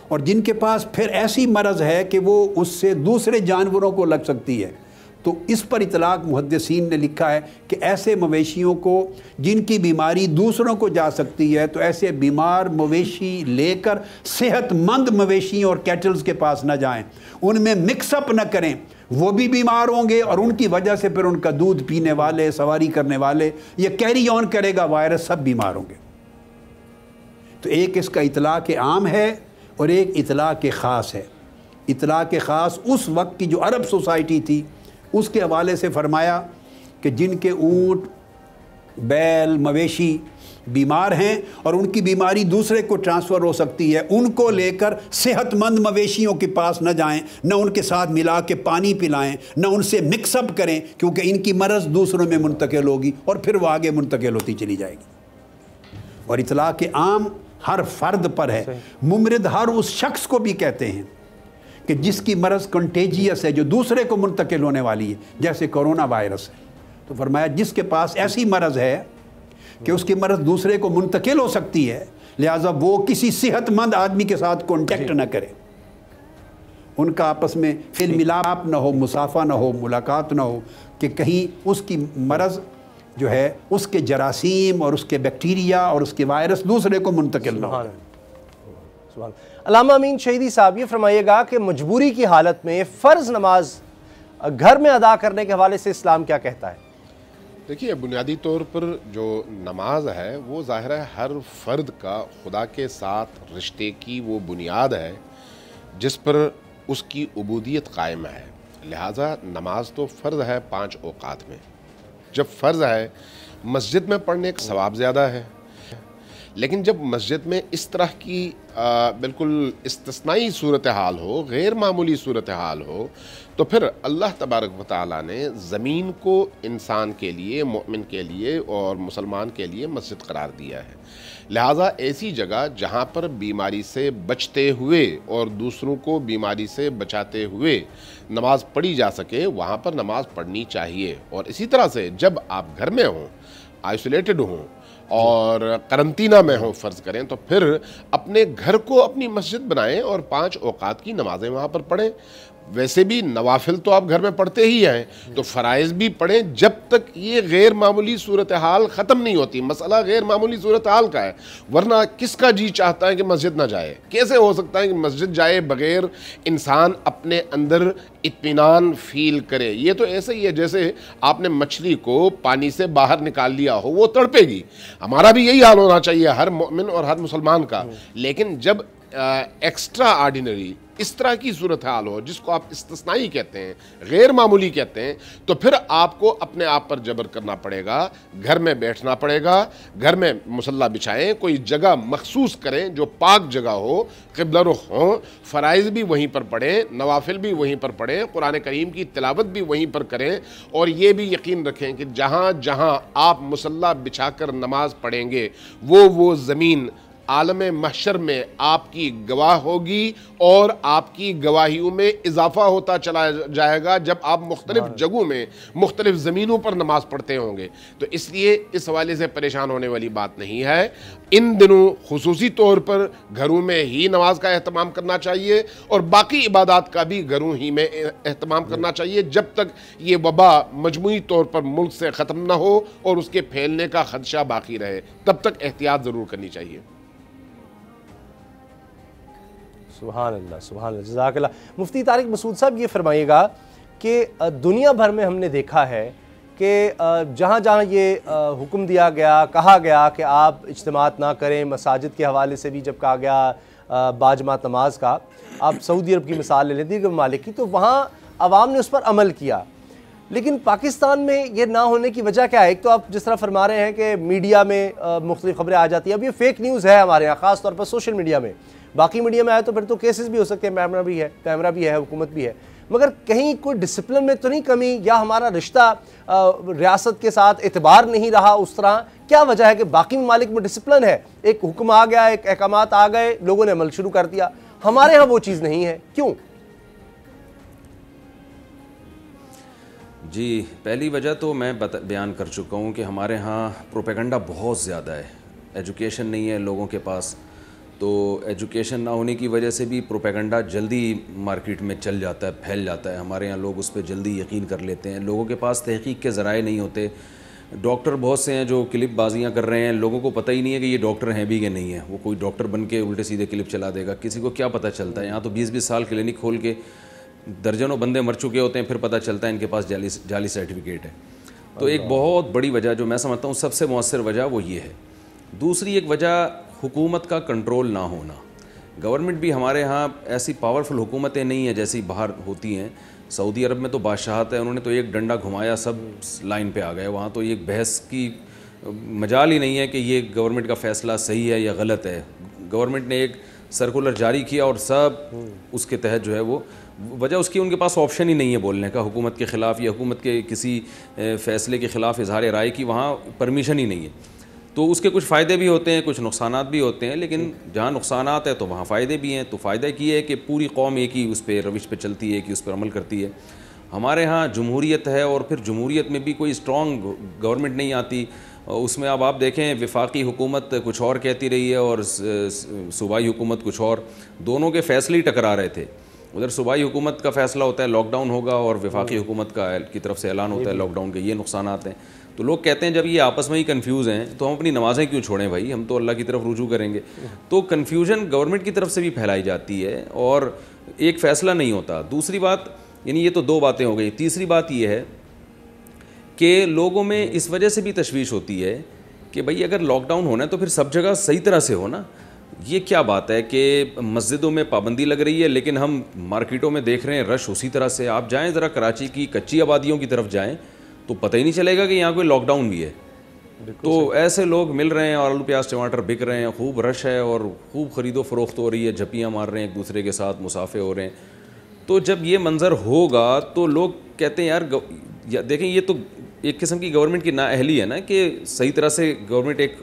اور جن کے پاس پھر ایسی مرض ہے کہ وہ اس سے دوسرے جانوروں کو لگ سکتی ہے، تو اس پر اطلاق محدثین نے لکھا ہے کہ ایسے مویشیوں کو جن کی بیماری دوسروں کو جا سکتی ہے، تو ایسے بیمار مویشی لے کر صحت مند مویشیوں اور کیٹلز کے پاس نہ جائیں، ان میں مکس اپ نہ کریں، وہ بھی بیمار ہوں گے اور ان کی وجہ سے پھر ان کا دودھ پینے والے، سواری کرنے والے، یہ کیری آن کرے گا وائرس، سب بیمار ہوں گے۔ تو ایک اس کا اطلاق عام ہے اور ایک اطلاق خاص ہے۔ اطلاق خاص اس وقت کی جو عرب سوسائٹی تھی اس کے حوالے سے فرمایا کہ جن کے اونٹ، بیل، مویشی بیمار ہیں اور ان کی بیماری دوسرے کو ٹرانسفر ہو سکتی ہے، ان کو لے کر صحت مند مویشیوں کے پاس نہ جائیں، نہ ان کے ساتھ ملا کے پانی پلائیں، نہ ان سے مکس اپ کریں، کیونکہ ان کی مرض دوسروں میں منتقل ہوگی اور پھر وہ آگے منتقل ہوتی چلی جائے گی۔ اور اطلاق عام ہر فرد پر ہے۔ ممرض ہر اس شخص کو بھی کہتے ہیں کہ جس کی مرض کنٹیجیس ہے، جو دوسرے کو منتقل ہونے والی ہے، جیسے کرونا وائرس ہے۔ تو فرمایا جس کے پاس ایسی مرض ہے کہ اس کی مرض دوسرے کو منتقل ہو سکتی ہے، لہٰذا وہ کسی صحت مند آدمی کے ساتھ کانٹیکٹ نہ کرے، ان کا آپس میں فل ملاپ نہ ہو، مصافحہ نہ ہو، ملاقات نہ ہو، کہ کہیں اس کی مرض جو ہے اس کے جراثیم اور اس کے بیکٹیریا اور اس کے وائرس دوسرے کو منتقل نہ ہو۔ سبحان۔ علامہ امین شہیدی صاحب یہ فرمائیے گا کہ مجبوری کی حالت میں فرض نماز گھر میں ادا کرنے کے حوالے سے اسلام کیا کہتا ہے؟ دیکھیے، بنیادی طور پر جو نماز ہے وہ ظاہر ہے ہر فرد کا خدا کے ساتھ رشتے کی وہ بنیاد ہے جس پر اس کی عبودیت قائم ہے۔ لہٰذا نماز تو فرض ہے 5 اوقات میں۔ جب فرض ہے مسجد میں پڑھنے کا ثواب زیادہ ہے، لیکن جب مسجد میں اس طرح کی بالکل استثنائی صورتحال ہو، غیر معمولی صورتحال ہو، تو پھر اللہ تبارک و تعالیٰ نے زمین کو انسان کے لیے، مومن کے لیے اور مسلمان کے لیے مسجد قرار دیا ہے۔ لہٰذا ایسی جگہ جہاں پر بیماری سے بچتے ہوئے اور دوسروں کو بیماری سے بچاتے ہوئے نماز پڑھی جا سکے، وہاں پر نماز پڑھنی چاہیے۔ اور اسی طرح سے جب آپ گھر میں ہوں، آئسولیٹڈ ہوں اور قرنطینہ میں ہوں فرض کریں، تو پھر اپنے گھر کو اپنی مسجد بنائیں اور 5 اوقات کی نمازیں وہاں پر پڑھیں۔ ویسے بھی نوافل تو آپ گھر میں پڑھتے ہی ہیں، تو فرائض بھی پڑھیں جب تک یہ غیر معمولی صورتحال ختم نہیں ہوتی۔ مسئلہ غیر معمولی صورتحال کا ہے، ورنہ کس کا جی چاہتا ہے کہ مسجد نہ جائے؟ کیسے ہو سکتا ہے کہ مسجد جائے بغیر انسان اپنے اندر اطمینان فیل کرے؟ یہ تو ایسے ہی ہے جیسے آپ نے مچھلی کو پانی سے باہر نکال لیا ہو، وہ تڑپے گی۔ ہمارا بھی یہی حال ہونا چاہیے، ہر مومن اور ہر مسلمان کا۔ لیکن جب ایکسٹرا آرڈینری اس طرح کی صورتحال ہو جس کو آپ استثنائی کہتے ہیں، غیر معمولی کہتے ہیں، تو پھر آپ کو اپنے آپ پر جبر کرنا پڑے گا، گھر میں بیٹھنا پڑے گا، گھر میں مصلی بچھائیں، کوئی جگہ مخصوص کریں جو پاک جگہ ہو، قبلہ رخ ہوں، فرائض بھی وہیں پر پڑھیں، نوافل بھی وہیں پر پڑھیں، قرآن کریم کی تلاوت بھی وہیں پر کریں، اور یہ بھی یقین رکھیں کہ جہاں جہاں آپ مصلی بچھا کر نماز پڑھیں گے وہ زمین عالم محشر میں آپ کی گواہ ہوگی، اور آپ کی گواہیوں میں اضافہ ہوتا چلا جائے گا جب آپ مختلف جگہوں میں مختلف زمینوں پر نماز پڑھتے ہوں گے۔ تو اس لیے اس حوالے سے پریشان ہونے والی بات نہیں ہے۔ ان دنوں خصوصی طور پر گھروں میں ہی نماز کا اہتمام کرنا چاہیے، اور باقی عبادات کا بھی گھروں ہی میں اہتمام کرنا چاہیے جب تک یہ وبا مجموعی طور پر ملک سے ختم نہ ہو اور اس کے پھیلنے کا خدشہ باقی رہے، تب تک احتیاط ضرور کرنی چاہیے۔ سبحان اللہ، سبحان اللہ، جزاک اللہ۔ مفتی طارق مسعود صاحب یہ فرمائیے گا کہ دنیا بھر میں ہم نے دیکھا ہے کہ جہاں جہاں یہ حکم دیا گیا، کہا گیا کہ آپ اجتماعات نہ کریں، مساجد کے حوالے سے بھی جب کہا گیا باجماعت نماز کا، آپ سعودی عرب کی مثال لے لیں، دیگر ممالک کی، تو وہاں عوام نے اس پر عمل کیا. لیکن پاکستان میں یہ نہ ہونے کی وجہ کیا ہے؟ ایک تو آپ جس طرح فرما رہے ہیں کہ میڈیا میں مختلف خبریں آ جاتی ہیں، اب یہ فیک نیوز ہے ہمارے یہاں، خاص طور پر سوشل میڈیا میں. باقی میڈیا میں آئے تو پھر تو کیسز بھی ہو سکتے ہیں، کیمرہ بھی ہے، حکومت بھی ہے، مگر کہیں کوئی ڈسپلن میں تو نہیں کمی، یا ہمارا رشتہ ریاست کے ساتھ اعتبار نہیں رہا اس طرح؟ کیا وجہ ہے کہ باقی ممالک میں ڈسپلن ہے، ایک حکم آ گیا، ایک احکامات آ گئے، لوگوں نے عمل شروع کر دیا، ہمارے ہاں وہ چیز نہیں ہے، کیوں؟ جی، پہلی وجہ تو میں بیان کر چکا ہوں کہ ہمارے ہاں پروپیگنڈا بہت زیادہ ہے، ایجوکیشن نہیں ہے لوگوں کے پاس، تو ایجوکیشن نہ ہونے کی وجہ سے بھی پروپیگنڈا جلدی مارکیٹ میں چل جاتا ہے، پھیل جاتا ہے، ہمارے ہاں لوگ اس پہ جلدی یقین کر لیتے ہیں. لوگوں کے پاس تحقیق کے ذرائع نہیں ہوتے. ڈاکٹر بہت سے ہیں جو کلپ بازیاں کر رہے ہیں، لوگوں کو پتہ ہی نہیں ہے کہ یہ ڈاکٹر ہیں بھی کہ نہیں ہیں. وہ کوئی ڈاکٹر بن کے الٹے سیدھے کلپ چلا دے گا، کسی کو کیا پتہ چلتا ہے؟ یہاں تو 20-20 سال کلینک کھول کے درجنوں بندے مر چکے ہوتے ہیں، پھر پتہ چلتا ہے ان کے پاس جعلی سرٹیفکیٹ ہے. تو ایک بہت بڑی وجہ جو میں سمجھتا ہوں سب سے مؤثر وجہ وہ یہ ہے. دوسری ایک وجہ حکومت کا کنٹرول نہ ہونا. گورنمنٹ بھی ہمارے ہاں ایسی پاورفل حکومتیں نہیں ہیں جیسی باہر ہوتی ہیں. سعودی عرب میں تو بادشاہت ہے، انہوں نے تو ایک ڈنڈا گھمایا سب لائن پہ آ گئے. وہاں تو ایک بحث کی مجال ہی نہیں ہے کہ یہ گورنمنٹ کا فیصلہ صحیح ہے یا غلط ہے. گورنمنٹ نے ایک سرکولر جاری کیا اور سب اس کے تحت جو ہے وہ وجہ اس کی ان کے پاس آپشن ہی نہیں ہے بولنے کا حکومت کے خلاف یا حکومت کے کسی فیصلے کے خلاف اظہار رائے کی وہاں پرمیشن ہی نہیں ہے. تو اس کے کچھ فائدے بھی ہوتے ہیں، کچھ نقصانات بھی ہوتے ہیں، لیکن جہاں نقصانات ہیں تو وہاں فائدے بھی ہیں. تو فائدہ یہ ہے کہ پوری قوم ایک ہی اس پہ روش پہ چلتی ہے کہ اس پر عمل کرتی ہے. ہمارے ہاں جمہوریت ہے اور پھر جمہوریت میں بھی کوئی اسٹرانگ گورنمنٹ نہیں آتی. اس میں اب آپ دیکھیں وفاقی حکومت کچھ اور کہتی رہی ہے اور صوبائی حکومت کچھ اور، دونوں کے فیصلے ہی ٹکرا رہے تھے. ادھر صوبائی حکومت کا فیصلہ ہوتا ہے لاک ڈاؤن ہوگا اور وفاقی حکومت کی طرف سے اعلان ہوتا ہے لاک ڈاؤن کے. یہ نقصانات ہیں. تو لوگ کہتے ہیں جب یہ آپس میں ہی کنفیوز ہیں تو ہم اپنی نمازیں کیوں چھوڑیں بھائی، ہم تو اللہ کی طرف رجوع کریں گے. تو کنفیوژن گورنمنٹ کی طرف سے بھی پھیلائی جاتی ہے اور ایک فیصلہ نہیں ہوتا. دوسری بات، یعنی یہ تو دو باتیں ہو گئی. تیسری بات یہ ہے کہ لوگوں میں اس وجہ سے بھی تشویش ہوتی ہے کہ بھائی اگر لاک ڈاؤن ہونا ہے تو پھر سب جگہ صحیح طرح سے ہو نا. یہ کیا بات ہے کہ مسجدوں میں پابندی لگ رہی ہے لیکن ہم مارکیٹوں میں دیکھ رہے ہیں رش اسی طرح سے. آپ جائیں ذرا کراچی کی کچی آبادیوں کی طرف جائیں تو پتہ ہی نہیں چلے گا کہ یہاں کوئی لاک ڈاؤن بھی ہے. تو ایسے لوگ مل رہے ہیں اور آلو پیاز ٹماٹر بک رہے ہیں، خوب رش ہے اور خوب خرید و فروخت ہو رہی ہے، جھپیاں مار رہے ہیں ایک دوسرے کے ساتھ، مسافے ہو رہے ہیں. تو جب یہ منظر ہوگا تو لوگ کہتے ہیں یار دیکھیں یہ تو ایک قسم کی گورنمنٹ کی نااہلی ہے نا کہ صحیح طرح سے گورنمنٹ ایک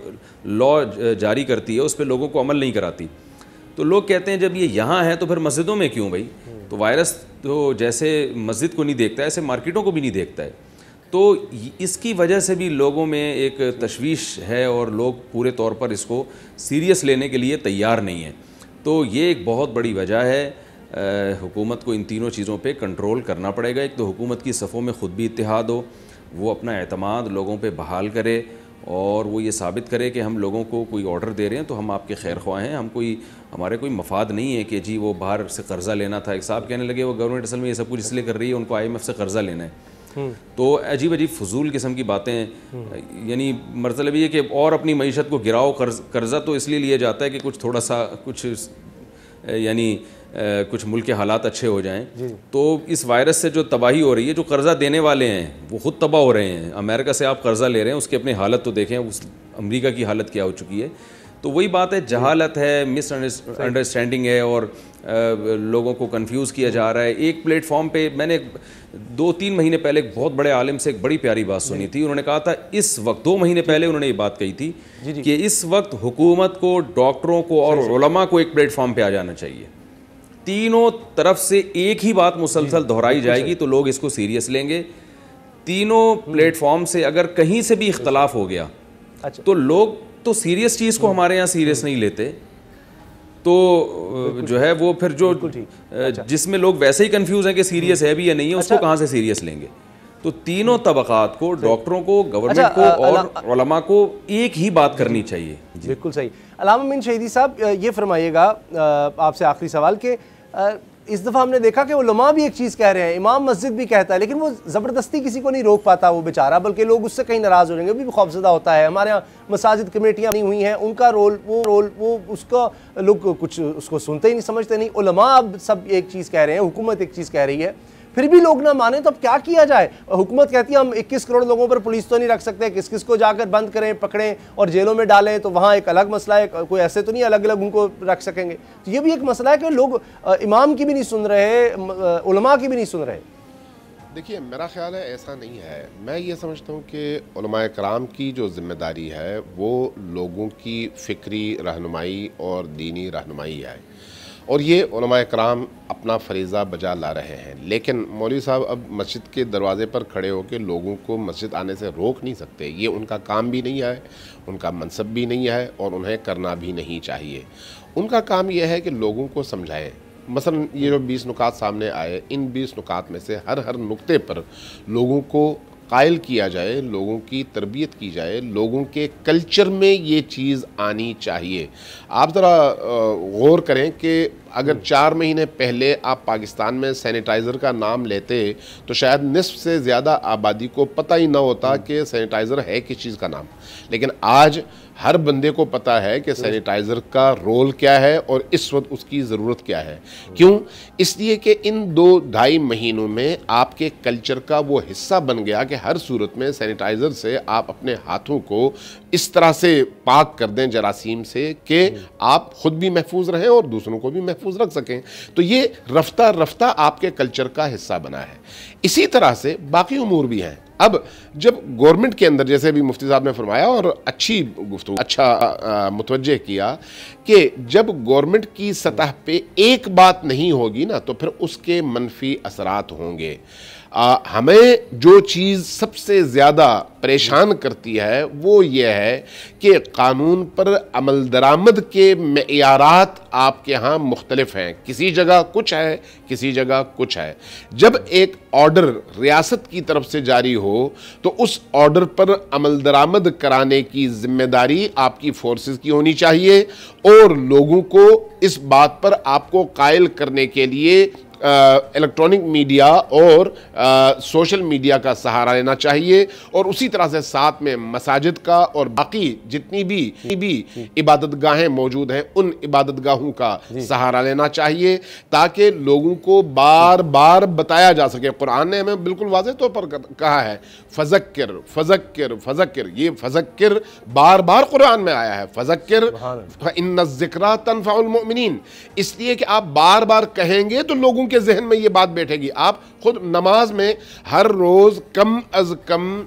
لا جاری کرتی ہے، اس پہ لوگوں کو عمل نہیں کراتی. تو لوگ کہتے ہیں جب یہ یہاں ہے تو پھر مسجدوں میں کیوں بھائی؟ تو وائرس تو جیسے مسجد کو نہیں دیکھتا ہے ایسے مارکیٹوں کو بھی نہیں دیکھتا ہے. تو اس کی وجہ سے بھی لوگوں میں ایک تشویش ہے اور لوگ پورے طور پر اس کو سیریس لینے کے لیے تیار نہیں ہیں. تو یہ ایک بہت بڑی وجہ ہے. حکومت کو ان تینوں چیزوں پہ کنٹرول کرنا پڑے گا. ایک تو حکومت کی صفوں میں خود بھی اتحاد ہو، وہ اپنا اعتماد لوگوں پہ بحال کرے اور وہ یہ ثابت کرے کہ ہم لوگوں کو کوئی آرڈر دے رہے ہیں تو ہم آپ کے خیر خواہ ہیں، ہمارے کوئی مفاد نہیں ہے کہ جی وہ باہر سے قرضہ لینا تھا. ایک صاحب کہنے لگے وہ گورنمنٹ اصل میں یہ سب کچھ اس لیے کر رہی ہے ان کو IMF سے قرضہ لینا ہے. تو عجیب فضول قسم کی باتیں. یعنی مطلب یہ کہ اور اپنی معیشت کو گراؤ. قرضہ تو اس لیے لیا جاتا ہے کہ کچھ تھوڑا سا یعنی کچھ ملک کے حالات اچھے ہو جائیں. تو اس وائرس سے جو تباہی ہو رہی ہے، جو قرضہ دینے والے ہیں وہ خود تباہ ہو رہے ہیں. امریکہ سے آپ قرضہ لے رہے ہیں، اس کی اپنی حالت تو دیکھیں، اس امریکہ کی حالت کیا ہو چکی ہے. تو وہی بات ہے، جہالت ہے، مس انڈرسٹینڈنگ ہے اور لوگوں کو کنفیوز کیا جا رہا ہے. ایک پلیٹ فارم پہ میں نے 2-3 مہینے پہلے ایک بہت بڑے عالم سے ایک بڑی پیاری بات سنی تھی. انہوں نے کہا تھا اس وقت 2 مہینے پہلے انہوں نے یہ بات کہی تھی کہ اس وقت حکومت کو، ڈاکٹروں کو اور علماء کو ایک پلیٹ فارم پہ آ جانا چاہیے. تینوں طرف سے ایک ہی بات مسلسل دہرائی جائے گی تو لوگ اس کو سیریس لیں گے. تینوں پلیٹ فارم سے اگر کہیں سے بھی اختلاف ہو گیا تو لوگ تو سیریس چیز کو ہمارے یہاں سیریس نہیں لیتے. تو جو ہے وہ پھر جو جس میں لوگ ویسے ہی کنفیوز ہیں کہ سیریس ہے بھی یا نہیں ہے، اس کو کہاں سے سیریس لیں گے. تو تینوں طبقات کو، ڈاکٹروں کو، گورنمنٹ کو اور علماء کو ایک ہی بات کرنی چاہیے. بالکل صحیح. علامہ امین شہیدی صاحب یہ فرمائیے گا آپ سے آخری سوال کہ اس دفعہ ہم نے دیکھا کہ علماء بھی ایک چیز کہہ رہے ہیں, امام مسجد بھی کہتا ہے, لیکن وہ زبردستی کسی کو نہیں روک پاتا وہ بیچارہ, بلکہ لوگ اس سے کہیں ناراض ہو جائیں گے, وہ بھی خوفزدہ ہوتا ہے. ہمارے یہاں مساجد کمیٹیاں بنی ہوئی ہیں, ان کا رول وہ اس کا لوگ کچھ اس کو سنتے ہی نہیں, سمجھتے نہیں. علماء اب سب ایک چیز کہہ رہے ہیں, حکومت ایک چیز کہہ رہی ہے, پھر بھی لوگ نہ مانیں تو اب کیا کیا جائے؟ حکومت کہتی ہے ہم 21 کروڑ لوگوں پر پولیس تو نہیں رکھ سکتے, کس کو جا کر بند کریں, پکڑیں اور جیلوں میں ڈالیں, تو وہاں ایک الگ مسئلہ ہے, کوئی ایسے تو نہیں الگ الگ ان کو رکھ سکیں گے. تو یہ بھی ایک مسئلہ ہے کہ لوگ امام کی بھی نہیں سن رہے, علماء کی بھی نہیں سن رہے. دیکھیے میرا خیال ہے ایسا نہیں ہے. میں یہ سمجھتا ہوں کہ علماء کرام کی جو ذمہ داری ہے وہ لوگوں کی فکری رہنمائی اور دینی رہنمائی ہے, اور یہ علماء کرام اپنا فریضہ بجا لا رہے ہیں. لیکن مولوی صاحب اب مسجد کے دروازے پر کھڑے ہو کے لوگوں کو مسجد آنے سے روک نہیں سکتے. یہ ان کا کام بھی نہیں ہے, ان کا منصب بھی نہیں ہے, اور انہیں کرنا بھی نہیں چاہیے. ان کا کام یہ ہے کہ لوگوں کو سمجھائیں. مثلا یہ جو 20 نکات سامنے آئے, ان 20 نکات میں سے ہر نقطے پر لوگوں کو قائل کیا جائے, لوگوں کی تربیت کی جائے, لوگوں کے کلچر میں یہ چیز آنی چاہیے. آپ ذرا غور کریں کہ اگر 4 مہینے پہلے آپ پاکستان میں سینیٹائزر کا نام لیتے تو شاید نصف سے زیادہ آبادی کو پتہ ہی نہ ہوتا کہ سینیٹائزر ہے کس چیز کا نام. لیکن آج ہر بندے کو پتہ ہے کہ سینیٹائزر کا رول کیا ہے اور اس وقت اس کی ضرورت کیا ہے. کیوں؟ اس لیے کہ ان 2-2.5 مہینوں میں آپ کے کلچر کا وہ حصہ بن گیا کہ ہر صورت میں سینیٹائزر سے آپ اپنے ہاتھوں کو اس طرح سے پاک کر دیں جراثیم سے کہ آپ خود بھی محفوظ رہیں اور دوسروں کو بھی محفوظ رکھ سکیں. تو یہ رفتہ رفتہ آپ کے کلچر کا حصہ بنا ہے. اسی طرح سے باقی امور بھی ہیں. اب جب گورنمنٹ کے اندر, جیسے بھی مفتی صاحب نے فرمایا اور اچھی گفتگو, اچھا متوجہ کیا کہ جب گورنمنٹ کی سطح پہ ایک بات نہیں ہوگی نا تو پھر اس کے منفی اثرات ہوں گے. ہمیں جو چیز سب سے زیادہ پریشان کرتی ہے وہ یہ ہے کہ قانون پر عمل درآمد کے معیارات آپ کے ہاں مختلف ہیں. کسی جگہ کچھ ہے, کسی جگہ کچھ ہے. جب ایک آرڈر ریاست کی طرف سے جاری ہو تو اس آرڈر پر عمل درآمد کرانے کی ذمہ داری آپ کی فورسز کی ہونی چاہیے, اور لوگوں کو اس بات پر آپ کو قائل کرنے کے لیے الیکٹرانک میڈیا اور سوشل میڈیا کا سہارا لینا چاہیے. اور اسی طرح سے ساتھ میں مساجد کا اور باقی جتنی بھی عبادت گاہیں موجود ہیں ان عبادت گاہوں کا سہارا لینا چاہیے, تاکہ لوگوں کو بار بار بتایا جا سکے. قرآن نے ہمیں بالکل واضح طور پر کہا ہے فذکر فذکر فذکر. یہ فذکر بار بار قرآن میں آیا ہے, فذکر فإن الذکریٰ تنفع المؤمنین. اس لیے کہ آپ بار بار کہیں گے تو لوگوں کے ذہن میں یہ بات بیٹھے گی. آپ خود نماز میں ہر روز کم از کم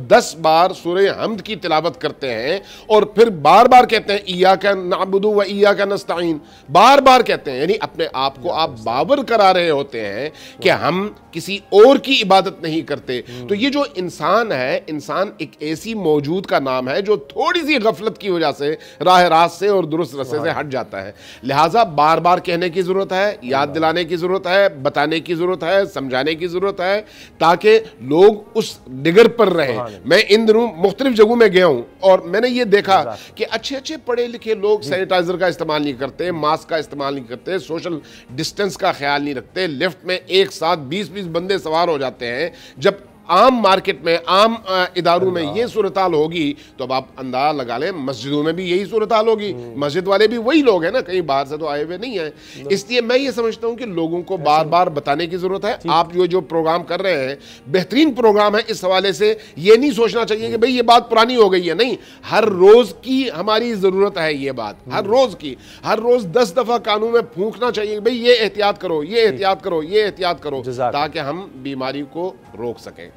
10 بار سورہ حمد کی تلاوت کرتے ہیں اور پھر بار بار کہتے ہیں ایاک نعبد و ایاک نستعین, بار بار کہتے ہیں. یعنی اپنے آپ کو آپ باور کرا رہے ہوتے ہیں کہ ہم کسی اور کی عبادت نہیں کرتے. تو یہ جو انسان ہے, انسان ایک ایسی موجود کا نام ہے جو تھوڑی سی غفلت کی وجہ سے راہ راست سے اور درست رستے سے ہٹ جاتا ہے. لہٰذا بار بار کہنے کی ضرورت ہے, یاد دلانے کی ضرورت ہے, بتانے کی ضرورت ہے, سمجھانے کی ضرورت ہے, تاکہ لوگ اس ڈگر پر رہیں. میں ان دنوں مختلف جگہوں میں گیا ہوں اور میں نے یہ دیکھا کہ اچھے پڑھے لکھے لوگ سینیٹائزر کا استعمال نہیں کرتے, ماسک کا استعمال نہیں کرتے, سوشل ڈسٹنس کا خیال نہیں رکھتے. لفٹ میں ایک ساتھ 20-20 بندے سوار ہو جاتے ہیں. جب عام مارکیٹ میں, عام اداروں میں یہ صورتحال ہوگی تو اب آپ اندازہ لگا لیں مسجدوں میں بھی یہی صورتحال ہوگی. مسجد والے بھی وہی لوگ ہیں نا, کہیں باہر سے تو آئے ہوئے نہیں ہیں. اس لیے میں یہ سمجھتا ہوں کہ لوگوں کو بار بار بتانے کی ضرورت ہے. آپ جو پروگرام کر رہے ہیں بہترین پروگرام ہے. اس حوالے سے یہ نہیں سوچنا چاہیے کہ بھئی یہ بات پرانی ہو گئی ہے. نہیں, ہر روز کی ہماری ضرورت ہے یہ بات, ہر روز کی. ہر روز 10 دفعہ کانوں میں پھونکنا چاہیے کہ بھئی یہ احتیاط کرو, یہ احتیاط کرو, یہ احتیاط کرو, تاکہ ہم بیماری کو روک سکیں.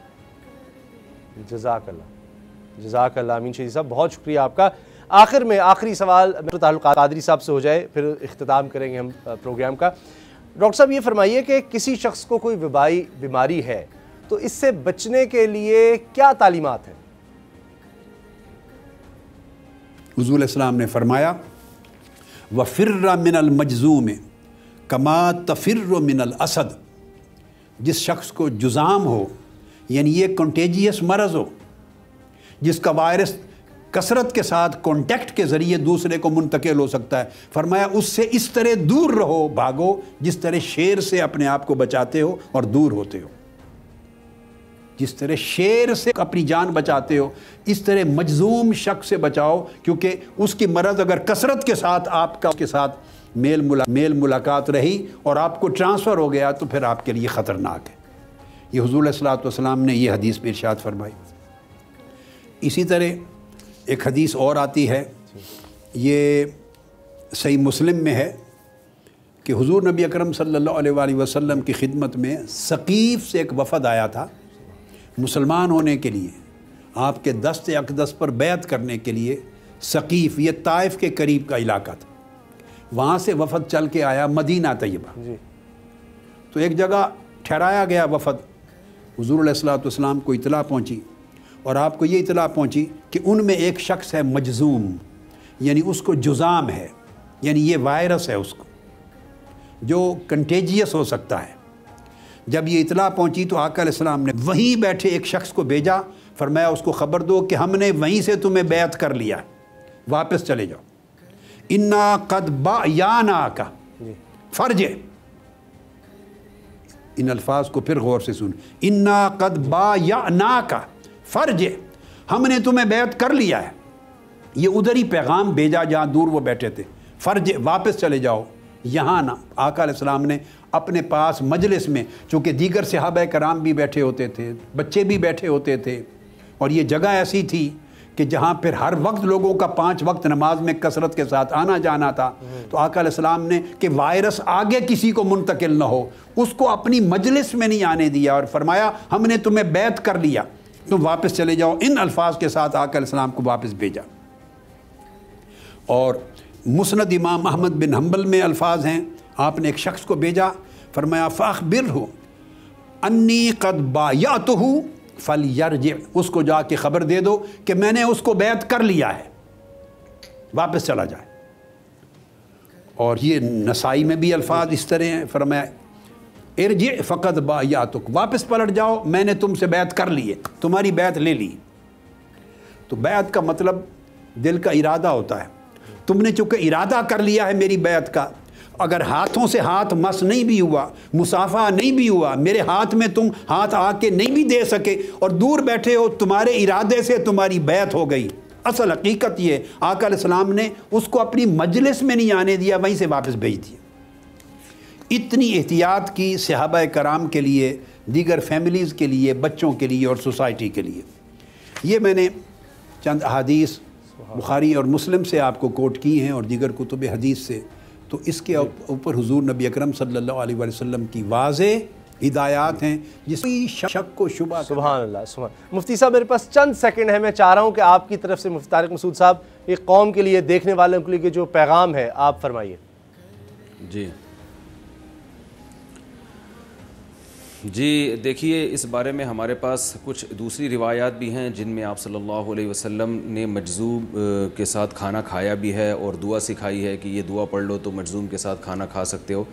جزاک اللہ, جزاک اللہ. امین شہید صاحب بہت شکریہ آپ کا. آخر میں آخری سوال تعلق قادری صاحب سے ہو جائے, پھر اختتام کریں گے ہم پروگرام کا. ڈاکٹر صاحب یہ فرمائیے کہ کسی شخص کو کوئی وبائی بیماری ہے تو اس سے بچنے کے لیے کیا تعلیمات ہیں؟ حضور السلام نے فرمایا وَفِرَّ مِنَ الْمَجْزُومِ كَمَا تَفِرُّ مِنَ الْأَسَدِ. جس شخص کو جزام ہو, یعنی یہ کنٹیجیس مرض ہو جس کا وائرس کثرت کے ساتھ کانٹیکٹ کے ذریعے دوسرے کو منتقل ہو سکتا ہے۔ فرمایا اس سے اس طرح دور رہو، بھاگو جس طرح شیر سے اپنے آپ کو بچاتے ہو اور دور ہوتے ہو۔ جس طرح شیر سے اپنی جان بچاتے ہو اس طرح مجذوم شخص سے بچاؤ، کیونکہ اس کی مرض اگر کثرت کے ساتھ آپ کا کے ساتھ میل ملاقات رہی اور آپ کو ٹرانسفر ہو گیا تو پھر آپ کے لیے خطرناک ہے۔ یہ حضور علیہ الصلوۃ والسلام نے یہ حدیث میں ارشاد فرمائی۔ اسی طرح ایک حدیث اور آتی ہے، یہ صحیح مسلم میں ہے کہ حضور نبی اکرم صلی اللہ علیہ وآلہ وسلم کی خدمت میں ثقیف سے ایک وفد آیا تھا مسلمان ہونے کے لیے، آپ کے دست اقدس پر بیعت کرنے کے لیے۔ ثقیف یہ طائف کے قریب کا علاقہ تھا، وہاں سے وفد چل کے آیا مدینہ طیبہ۔ تو ایک جگہ ٹھہرایا گیا وفد، حضور علیہ الصلوۃ والسلام کو اطلاع پہنچی اور آپ کو یہ اطلاع پہنچی کہ ان میں ایک شخص ہے مجذوم، یعنی اس کو جذام ہے، یعنی یہ وائرس ہے اس کو جو کنٹیجیس ہو سکتا ہے۔ جب یہ اطلاع پہنچی تو آقا علیہ السلام نے وہیں بیٹھے ایک شخص کو بھیجا، فرمایا اس کو خبر دو کہ ہم نے وہیں سے تمہیں بیعت کر لیا، واپس چلے جاؤ۔ انا قد بایعناک فرجع، ان الفاظ کو پھر غور سے سن، انا قد بایعناک فرجع، ہم نے تمہیں بیعت کر لیا ہے۔ یہ ادھر ہی پیغام بھیجا جہاں دور وہ بیٹھے تھے، فرجع واپس چلے جاؤ، یہاں نہ۔ آقا علیہ السلام نے اپنے پاس مجلس میں، چونکہ دیگر صحابہ کرام بھی بیٹھے ہوتے تھے، بچے بھی بیٹھے ہوتے تھے، اور یہ جگہ ایسی تھی کہ جہاں پھر ہر وقت لوگوں کا 5 وقت نماز میں کثرت کے ساتھ آنا جانا تھا، تو آقا علیہ السلام نے کہ وائرس آگے کسی کو منتقل نہ ہو، اس کو اپنی مجلس میں نہیں آنے دیا اور فرمایا ہم نے تمہیں بیعت کر لیا، تم واپس چلے جاؤ۔ ان الفاظ کے ساتھ آقا علیہ السلام کو واپس بھیجا۔ اور مسند امام احمد بن حنبل میں الفاظ ہیں، آپ نے ایک شخص کو بھیجا، فرمایا فاخبرہ انی قد بایعتہ فلیرجع، اس کو جا کے خبر دے دو کہ میں نے اس کو بیعت کر لیا ہے، واپس چلا جائے۔ اور یہ نسائی میں بھی الفاظ اس طرح ہیں، فرمایا ارجع فقد بایعتک، واپس پلٹ جاؤ، میں نے تم سے بیعت کر لی ہے، تمہاری بیعت لے لی۔ تو بیعت کا مطلب دل کا ارادہ ہوتا ہے، تم نے چونکہ ارادہ کر لیا ہے میری بیعت کا، اگر ہاتھوں سے ہاتھ مس نہیں بھی ہوا، مسافہ نہیں بھی ہوا، میرے ہاتھ میں تم ہاتھ آ کے نہیں بھی دے سکے اور دور بیٹھے ہو، تمہارے ارادے سے تمہاری بیعت ہو گئی۔ اصل حقیقت یہ آقا علیہ السلام نے اس کو اپنی مجلس میں نہیں آنے دیا، وہیں سے واپس بھیج دیا۔ اتنی احتیاط کی صحابہ کرام کے لیے، دیگر فیملیز کے لیے، بچوں کے لیے اور سوسائٹی کے لیے۔ یہ میں نے چند احادیث بخاری اور مسلم سے آپ کو کوٹ کی ہیں اور دیگر کتب حدیث سے، تو اس کے اوپر حضور نبی اکرم صلی اللہ علیہ وسلم کی واضح ہدایات ہیں جس کی شک کو شبہ۔ سبحان اللہ، سبحان۔ مفتی صاحب میرے پاس چند سیکنڈ ہے، میں چاہ رہا ہوں کہ آپ کی طرف سے مفتی طارق مسعود صاحب ایک قوم کے لیے، دیکھنے والوں کے لیے جو پیغام ہے آپ فرمائیے۔ جی دیکھیے، اس بارے میں ہمارے پاس کچھ دوسری روایات بھی ہیں جن میں آپ صلی اللہ علیہ وسلم نے مجذوم کے ساتھ کھانا کھایا بھی ہے اور دعا سکھائی ہے کہ یہ دعا پڑھ لو تو مجذوم کے ساتھ کھانا کھا سکتے ہو۔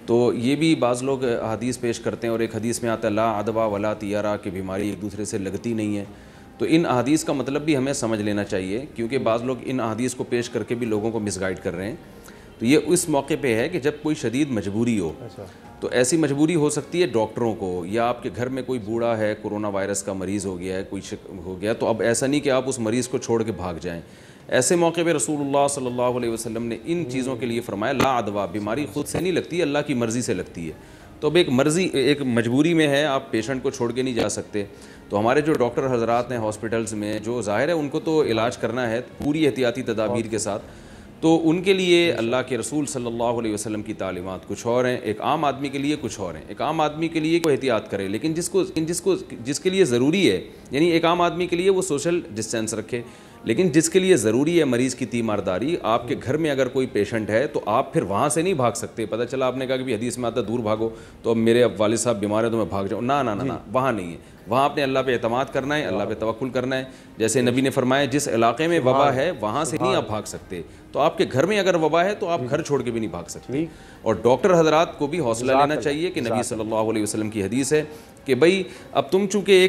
تو یہ بھی بعض لوگ حدیث پیش کرتے ہیں، اور ایک حدیث میں آتا ہے لا عدوہ ولا طیرہ، کہ بیماری ایک دوسرے سے لگتی نہیں ہے۔ تو ان احادیث کا مطلب بھی ہمیں سمجھ لینا چاہیے، کیونکہ بعض لوگ ان احادیث کو پیش کر کے بھی لوگوں کو مس گائیڈ کر رہے ہیں۔ تو یہ اس موقع پہ ہے کہ جب کوئی شدید مجبوری ہو، تو ایسی مجبوری ہو سکتی ہے ڈاکٹروں کو، یا آپ کے گھر میں کوئی بوڑھا ہے، کورونا وائرس کا مریض ہو گیا ہے، کوئی ہو گیا، تو اب ایسا نہیں کہ آپ اس مریض کو چھوڑ کے بھاگ جائیں۔ ایسے موقع پہ رسول اللہ صلی اللہ علیہ وسلم نے ان چیزوں کے لیے فرمایا لا عدوہ، بیماری خود سے نہیں لگتی، اللہ کی مرضی سے لگتی ہے۔ تو اب ایک مجبوری میں ہے، آپ پیشنٹ کو چھوڑ کے نہیں جا سکتے۔ تو ہمارے جو ڈاکٹر حضرات ہیں ہاسپٹلز میں، جو ظاہر ہے ان کو تو علاج کرنا ہے پوری احتیاطی تدابیر کے ساتھ، تو ان کے لیے اللہ کے رسول صلی اللہ علیہ وسلم کی تعلیمات کچھ اور ہیں، ایک عام آدمی کے لیے کچھ اور ہیں۔ ایک عام آدمی کے لیے کوئی احتیاط کرے، لیکن جس کے لیے ضروری ہے، یعنی ایک عام آدمی کے لیے وہ سوشل ڈسٹینس رکھے، لیکن جس کے لیے ضروری ہے مریض کی تیمارداری، آپ کے گھر میں اگر کوئی پیشنٹ ہے تو آپ پھر وہاں سے نہیں بھاگ سکتے۔ پتہ چلا آپ نے کہا کہ بھی حدیث میں آتا دور بھاگو، تو اب میرے والد صاحب بیمار ہیں تو میں بھاگ جاؤں، نہ، وہاں نہیں ہے۔ وہاں آپ نے اللہ پہ اعتماد کرنا ہے، اللہ پہ توکل کرنا ہے۔ جیسے نبی نے فرمایا جس علاقے میں وبا ہے وہاں سے نہیں آپ بھاگ سکتے، تو آپ کے گھر میں اگر وبا ہے تو آپ گھر چھوڑ کے بھی نہیں بھاگ سکتے۔ اور ڈاکٹر حضرات کو بھی حوصلہ لینا چاہیے کہ نبی صلی اللہ علیہ وسلم کی حدیث ہے کہ بھائی اب تم چونکہ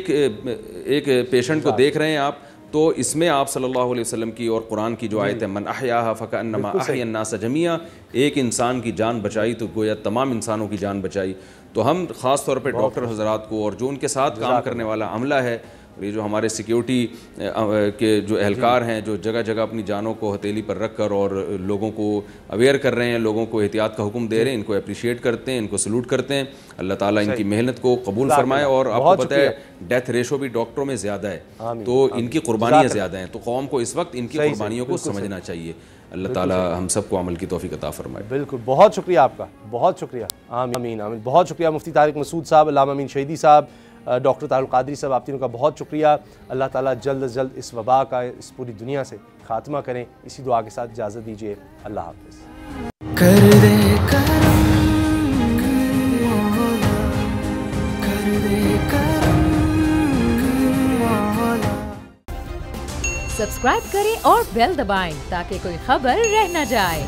ایک پیشنٹ کو دیکھ رہے ہیں آپ، تو اس میں آپ صلی اللہ علیہ وسلم کی اور قرآن کی جو آیت ہے من احیاھا فکأنما احیا الناس جمیعا، ایک انسان کی جان بچائی تو گویا تمام انسانوں کی جان بچائی. تو ہم خاص طور پہ ڈاکٹر حضرات کو اور جو ان کے ساتھ کام کرنے والا عملہ ہے، اور یہ جو ہمارے سیکیورٹی کے جو اہلکار ہیں جو جگہ جگہ اپنی جانوں کو ہتھیلی پر رکھ کر اور لوگوں کو اویئر کر رہے ہیں، لوگوں کو احتیاط کا حکم دے رہے ہیں، ان کو اپریشیٹ کرتے ہیں، ان کو سلوٹ کرتے ہیں. اللہ تعالیٰ ان کی محنت کو قبول فرمائے. اور آپ کو پتہ ہے ڈیتھ ریشو بھی ڈاکٹروں میں زیادہ ہے، تو ان کی قربانیاں زیادہ ہیں، تو قوم کو اس وقت ان کی قربانیوں کو سمجھنا چاہیے. اللہ تعالیٰ ہم سب کو عمل کی توفیق عطا فرمائے. بالکل، بہت شکریہ آپ کا، بہت شکریہ. آمین آمین. بہت شکریہ مفتی طارق مسعود صاحب، علامہ امین شہیدی صاحب، ڈاکٹر طاہر القادری صاحب، آپ تینوں کا بہت شکریہ. اللہ تعالیٰ جلد از جلد اس وبا کا اس پوری دنیا سے خاتمہ کریں. اسی دعا کے ساتھ اجازت دیجیے. اللہ حافظ. کر دے کرم، کر دے کرم. سبسکرائب کریں اور بیل دبائیں تاکہ کوئی خبر رہ نہ جائے.